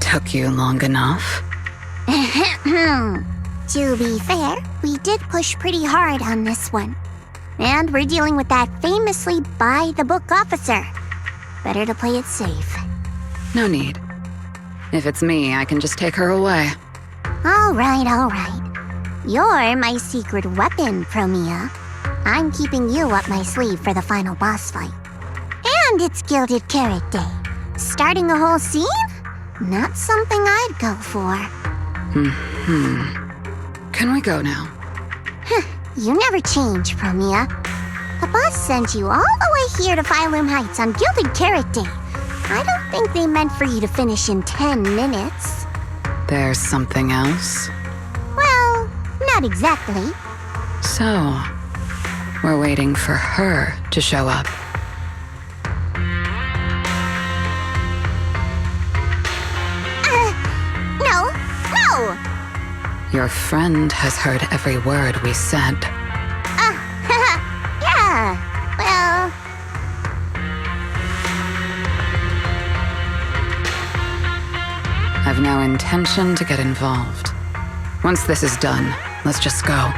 Took you long enough. To be fair, we did push pretty hard on this one. And we're dealing with that famously by-the-book officer. Better to play it safe. No need. If it's me, I can just take her away. All right. You're my secret weapon, Promia. I'm keeping you up my sleeve for the final boss fight. And it's Gilded Carrot Day. Starting a whole scene? Not something I'd go for. Can we go now? You never change, Promia. The boss sent you all the way here to Phylum Heights on Gilded Carrot Day. I don't think they meant for you to finish in 10 minutes. There's something else? Well, not exactly. So, we're waiting for her to show up. No! Your friend has heard every word we said. Yeah, well... I've no intention to get involved. Once this is done, let's just go.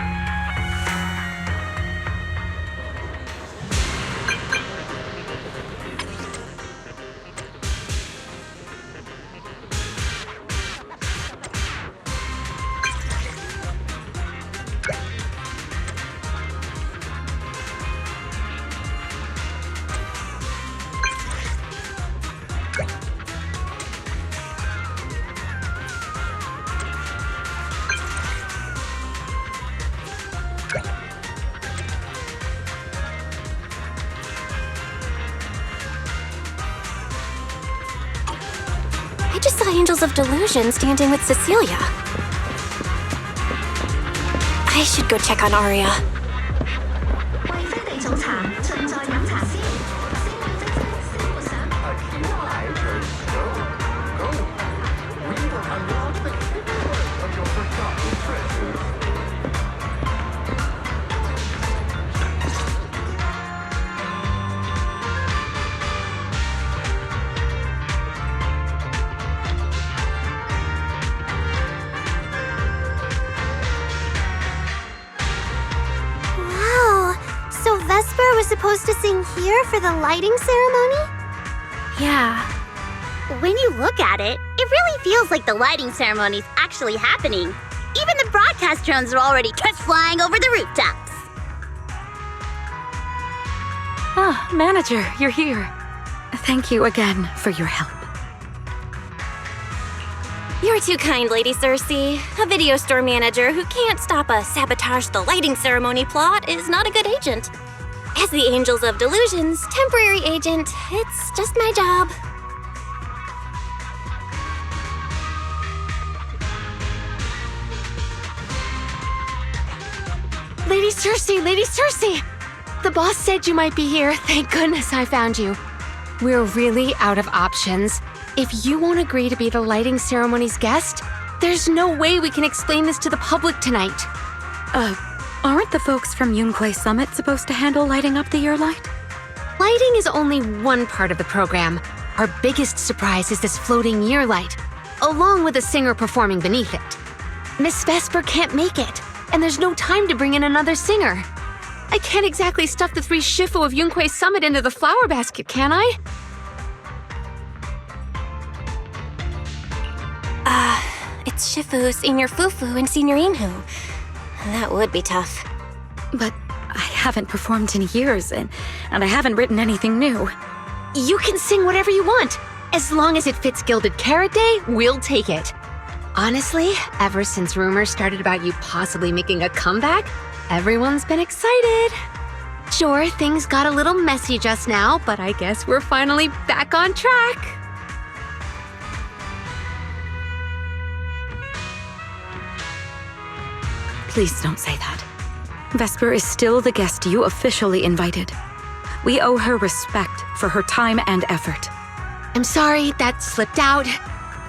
I just saw Angels of Delusion standing with Cecilia. I should go check on Aria. supposed to sing here for the lighting ceremony? Yeah. When you look at it, it really feels like the lighting ceremony's actually happening. Even the broadcast drones are already just flying over the rooftops. Ah, Manager, you're here. Thank you again for your help. You're too kind, Lady Cersei. A video store manager who can't stop a sabotage the lighting ceremony plot is not a good agent. As the Angels of Delusion's temporary agent, it's just my job. Lady Cersei! The boss said you might be here. Thank goodness I found you. We're really out of options. If you won't agree to be the lighting ceremony's guest, there's no way we can explain this to the public tonight. Aren't the folks from Yunquay Summit supposed to handle lighting up the year light? Lighting is only one part of the program. Our biggest surprise is this floating year light, along with a singer performing beneath it. Miss Vesper can't make it, and there's no time to bring in another singer. I can't exactly stuff the 3 Shifu of Yunquay Summit into the flower basket, can I? It's Shifu, Senior Fufu, and Senior Inhu. That would be tough. But I haven't performed in years, and I haven't written anything new. You can sing whatever you want. As long as it fits Gilded Carrot Day, we'll take it. Honestly, ever since rumors started about you possibly making a comeback, everyone's been excited. Sure, things got a little messy just now, but I guess we're finally back on track. Please don't say that. Vesper is still the guest you officially invited. We owe her respect for her time and effort. I'm sorry that slipped out,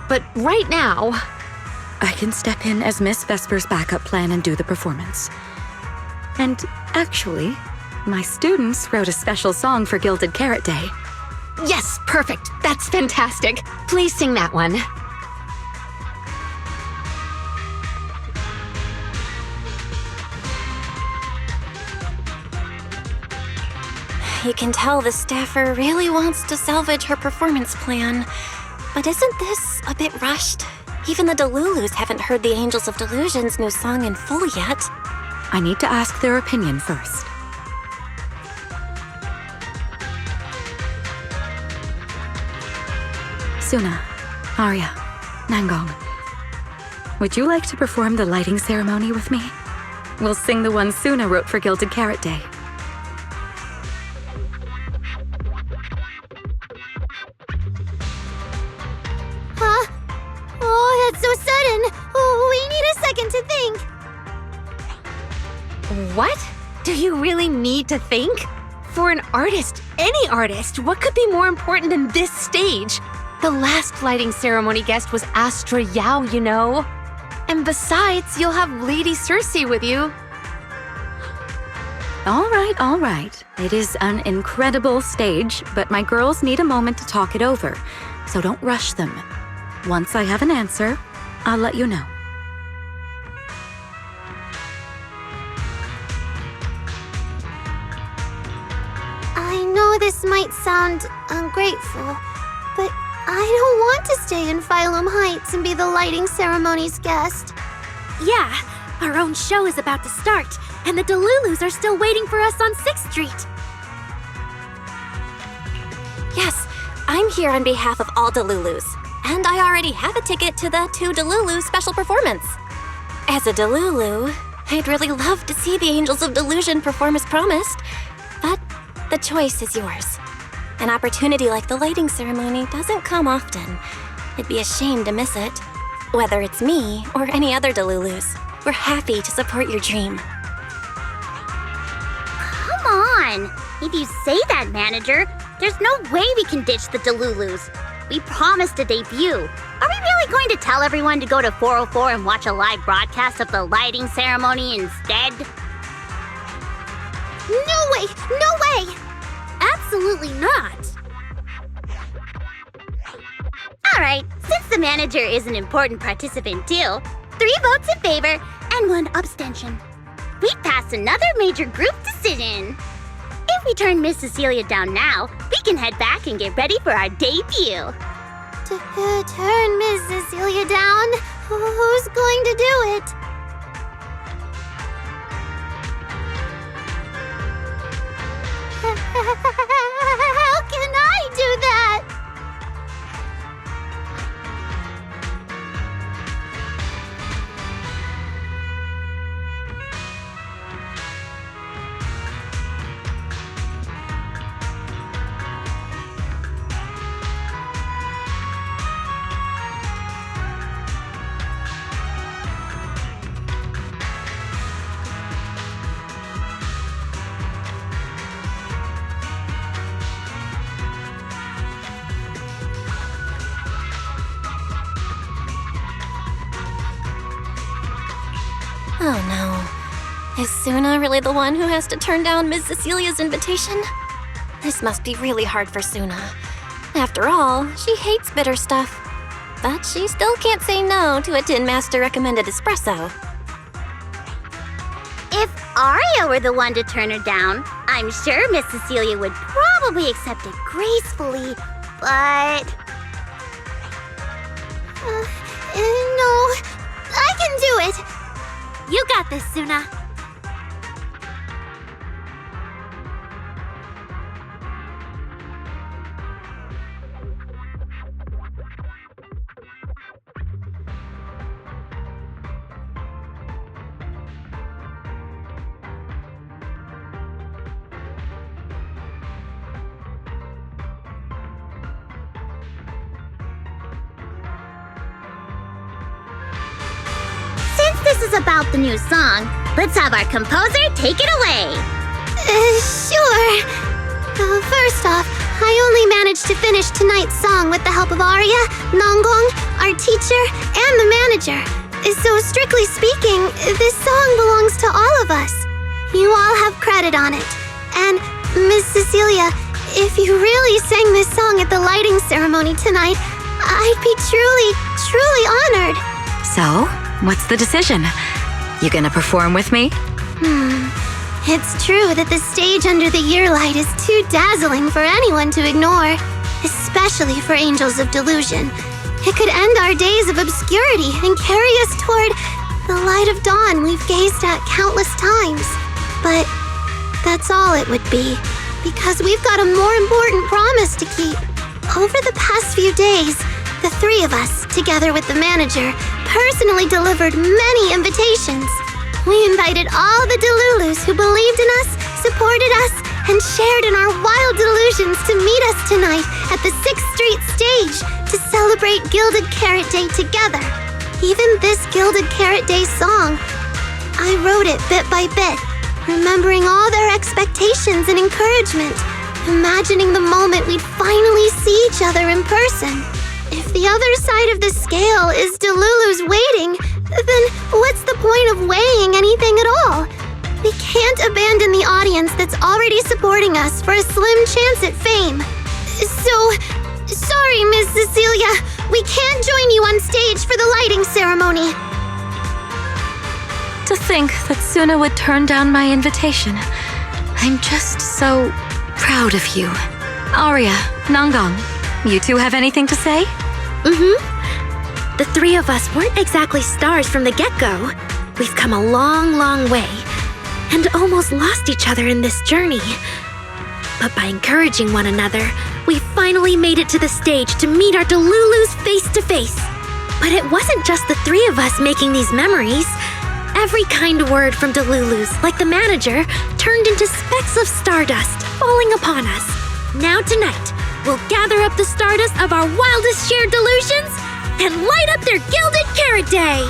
but right now, I can step in as Miss Vesper's backup plan and do the performance. And actually, my students wrote a special song for Gilded Carrot Day. yes, perfect. That's fantastic. Please sing that one. You can tell the staffer really wants to salvage her performance plan. But isn't this a bit rushed? Even the Delulus haven't heard the Angels of Delusion's new song in full yet. I need to ask their opinion first. Suna, Arya, Nangong, would you like to perform the lighting ceremony with me? We'll sing the one Suna wrote for Gilded Carrot Day. So sudden! We need a second to think. What? Do you really need to think? For an artist, any artist, what could be more important than this stage? The last lighting ceremony guest was Astra Yao, you know. And besides, you'll have Lady Cersei with you. All right. It is an incredible stage, but my girls need a moment to talk it over, so don't rush them. Once I have an answer, I'll let you know. I know this might sound ungrateful, but I don't want to stay in Phylum Heights and be the lighting ceremony's guest. Yeah, our own show is about to start, and the Delulus are still waiting for us on 6th Street. Yes, I'm here on behalf of all Delulus. And I already have a ticket to the 2 Delulu special performance. As a Delulu, I'd really love to see the Angels of Delusion perform as promised, but the choice is yours. An opportunity like the lighting ceremony doesn't come often. It'd be a shame to miss it. Whether it's me or any other Delulus, we're happy to support your dream. Come on! If you say that, manager, there's no way we can ditch the Delulus. We promised a debut. Are we really going to tell everyone to go to 404 and watch a live broadcast of the lighting ceremony instead? No way! No way! Absolutely not! Alright, since the manager is an important participant too, 3 votes in favor and 1 abstention. We passed another major group decision. If if we turn Miss Cecilia down now, we can head back and get ready for our debut. Turn Miss Cecilia down? Who's going to do it? How can I do that? Oh no. Is Suna really the one who has to turn down Miss Cecilia's invitation? This must be really hard for Suna. After all, she hates bitter stuff. But she still can't say no to a Tin Master recommended espresso. If Aria were the one to turn her down, I'm sure Miss Cecilia would probably accept it gracefully, but... No, I can do it. You got this, Suna. Since this is about the new song, let's have our composer take it away. Sure. First off, I only managed to finish tonight's song with the help of Aria, Nonggong, our teacher, and the manager. So strictly speaking, this song belongs to all of us. You all have credit on it. And Miss Cecilia, if you really sang this song at the lighting ceremony tonight, I'd be truly honored. So, what's the decision? You gonna perform with me? It's true that the stage under the year light is too dazzling for anyone to ignore, especially for Angels of Delusion. It could end our days of obscurity and carry us toward the light of dawn we've gazed at countless times. But that's all it would be, because we've got a more important promise to keep. Over the past few days, the three of us, together with the manager, personally delivered many invitations. We invited all the Delulus who believed in us, supported us, and shared in our wild delusions to meet us tonight at the 6th Street stage to celebrate Gilded Carrot Day together. Even this Gilded Carrot Day song, I wrote it bit by bit, remembering all their expectations and encouragement, imagining the moment we'd finally see each other in person. If the other side of the scale is Delulu's waiting, then what's the point of weighing anything at all? We can't abandon the audience that's already supporting us for a slim chance at fame. So, sorry, Miss Cecilia, we can't join you on stage for the lighting ceremony. To think that Suna would turn down my invitation. I'm just so proud of you. Aria, Nonggong, you two have anything to say? The three of us weren't exactly stars from the get-go. We've come a long way, and almost lost each other in this journey. But by encouraging one another, we finally made it to the stage to meet our Delulus face to face. But it wasn't just the three of us making these memories. Every kind word from Delulus, like the manager, turned into specks of stardust falling upon us. Now tonight, we'll gather up the stardust of our wildest shared delusions and light up their Gilded Carrot Day!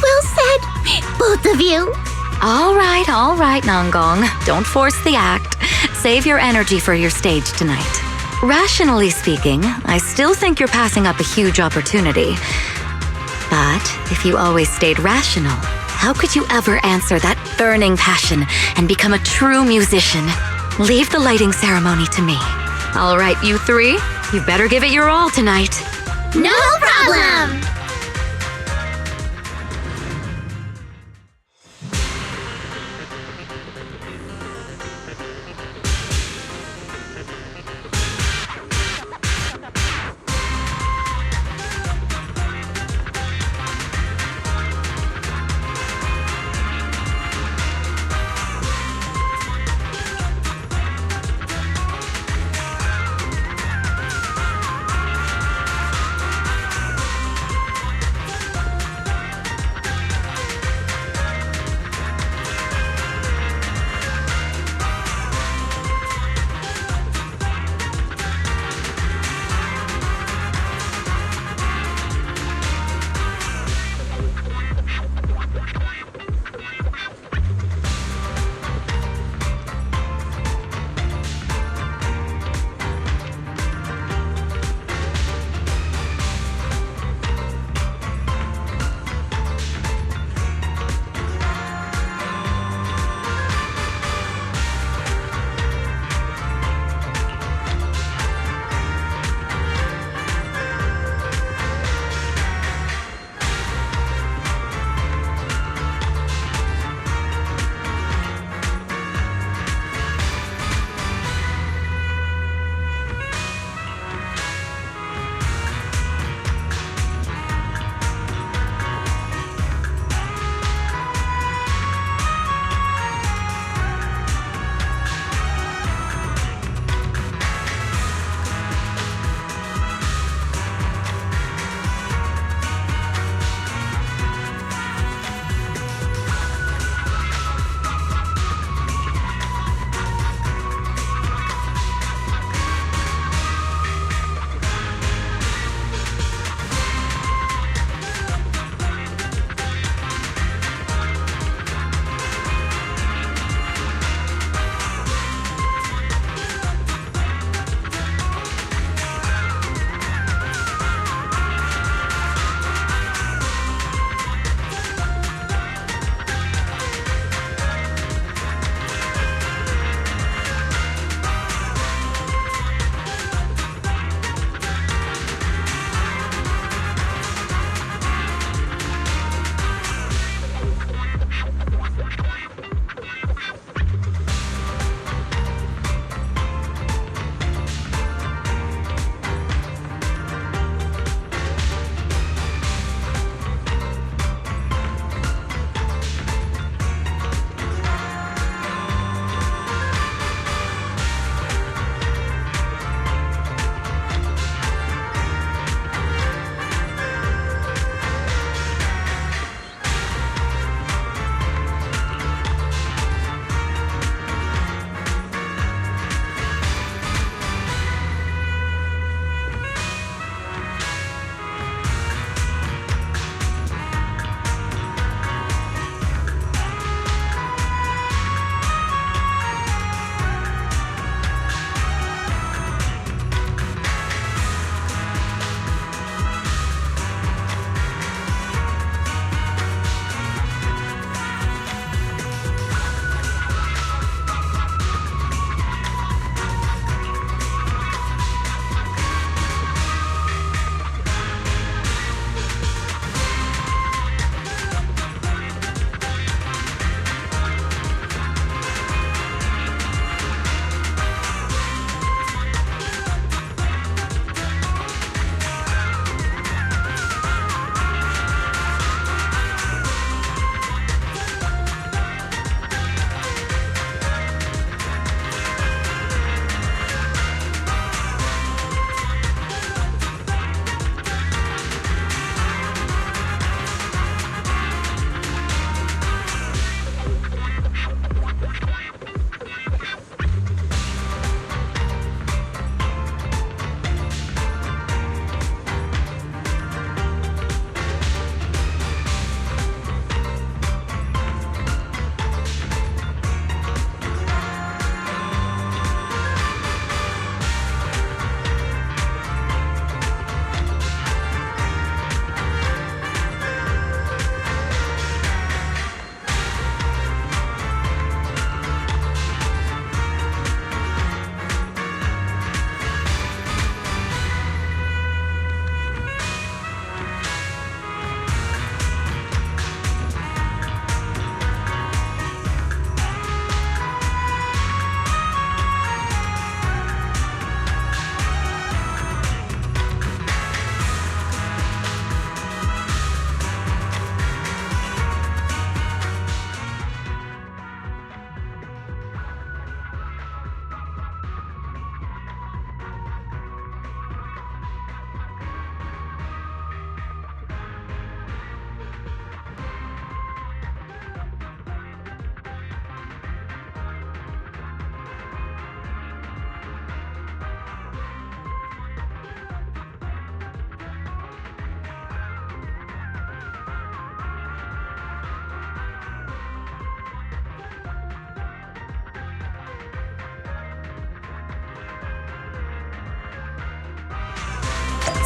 Well said, both of you. All right, Nonggong. Don't force the act. Save your energy for your stage tonight. Rationally speaking, I still think you're passing up a huge opportunity. But if you always stayed rational, how could you ever answer that burning passion and become a true musician? Leave the lighting ceremony to me. All right, you three, you better give it your all tonight. No problem!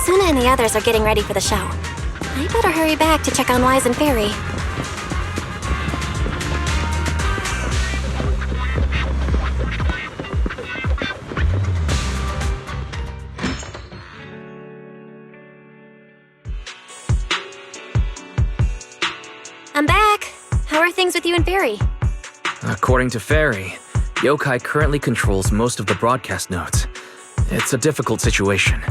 Suna and the others are getting ready for the show. I better hurry back to check on Wise and Fairy. I'm back. How are things with you and Fairy? According to Fairy, Yokai currently controls most of the broadcast nodes. It's a difficult situation.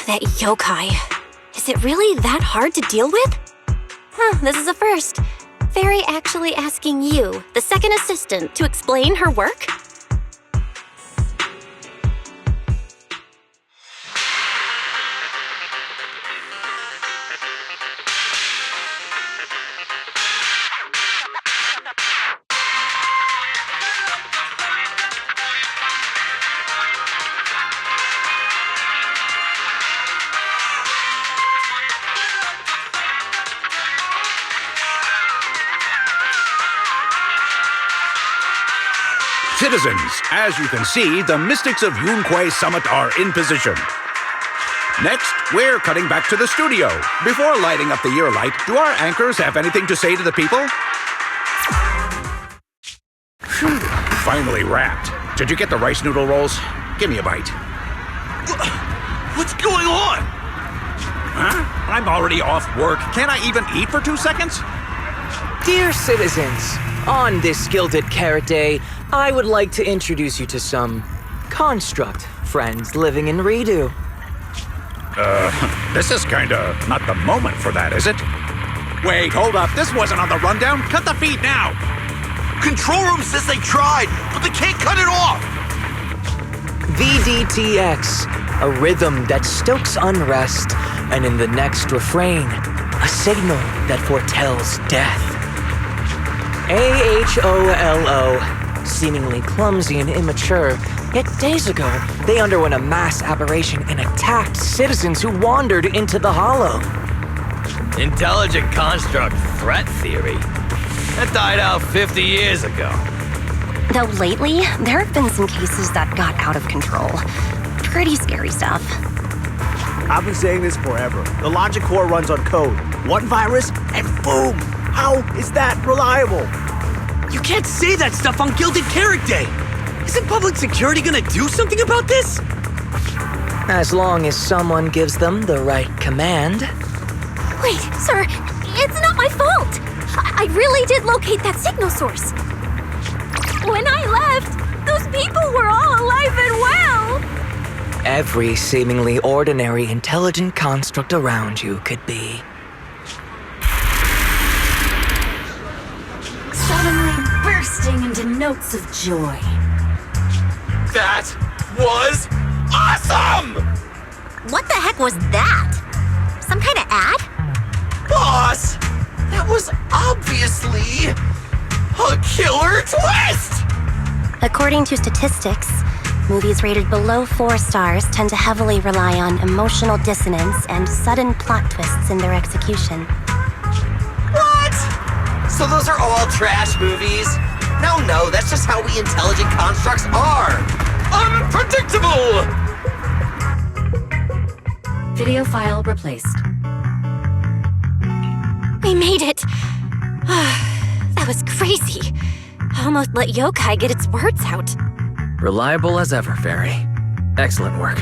That yokai. Is it really that hard to deal with? Huh, this is a first. Fairy actually asking you, the second assistant, to explain her work? Citizens, as you can see, the Mystics of Yunquay Summit are in position. Next, we're cutting back to the studio. Before lighting up the year light, do our anchors have anything to say to the people? Phew, finally wrapped. Did you get the rice noodle rolls? Give me a bite. What's going on? Huh? I'm already off work. Can't I even eat for 2 seconds? Dear citizens, on this Gilded Carrot Day, I would like to introduce you to some construct friends living in Redo. This is kinda not the moment for that, is it? Wait, hold up. This wasn't on the rundown. Cut the feed now. Control room says they tried, but they can't cut it off. VDTX, a rhythm that stokes unrest, and in the next refrain, a signal that foretells death. AHOLO, seemingly clumsy and immature, yet days ago, they underwent a mass aberration and attacked citizens who wandered into the hollow. Intelligent construct threat theory? That died out 50 years ago. Though lately, there have been some cases that got out of control. Pretty scary stuff. I've been saying this forever. The logic core runs on code. One virus, and boom! How is that reliable? You can't say that stuff on Gilded Carrot Day! Isn't public security gonna do something about this? As long as someone gives them the right command. Wait, sir, it's not my fault! I really did locate that signal source. When I left, those people were all alive and well! Every seemingly ordinary intelligent construct around you could be. Suddenly bursting into notes of joy. That was awesome! What the heck was that? Some kind of ad? Boss! That was obviously a killer twist! According to statistics, movies rated below 4 stars tend to heavily rely on emotional dissonance and sudden plot twists in their execution. What? So those are all trash movies? No, that's just how we intelligent constructs are. Unpredictable! Video file replaced. We made it! That was crazy. I almost let yokai get its words out. Reliable as ever, Fairy. Excellent work.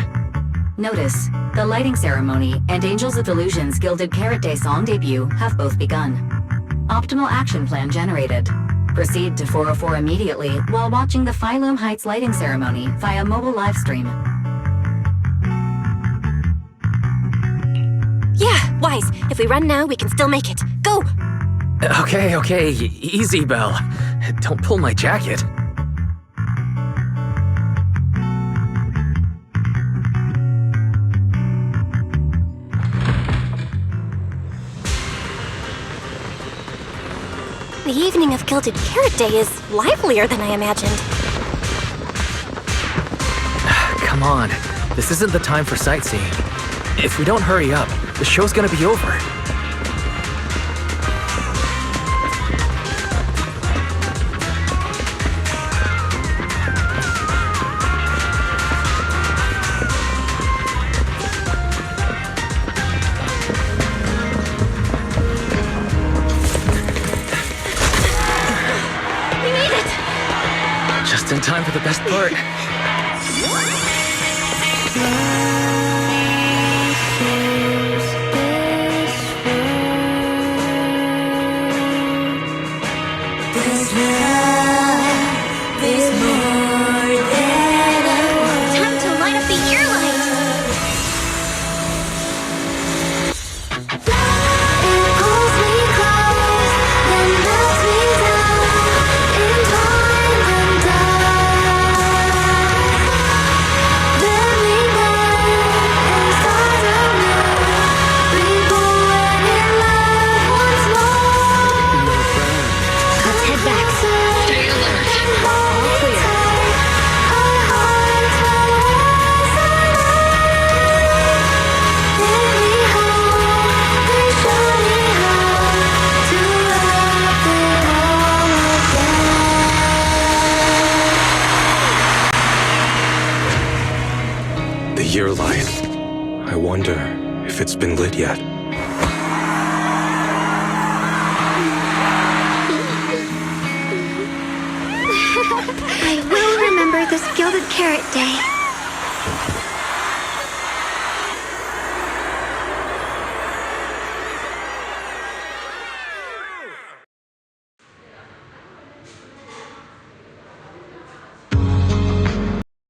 Notice, the lighting ceremony and Angels of Illusion's Gilded Carrot Day song debut have both begun. Optimal action plan generated. Proceed to 404 immediately while watching the Phylum Heights lighting ceremony via mobile live stream. Yeah, Wise. If we run now, we can still make it. Go! Okay, easy, Belle. Don't pull my jacket. The evening of Gilded Carrot Day is livelier than I imagined. Come on, this isn't the time for sightseeing. If we don't hurry up, the show's gonna be over. time for the best part. Time to light up the year light! Let's head back. Stay alert. All clear. The year light. I wonder if it's been lit yet. I will remember this Gilded Carrot Day.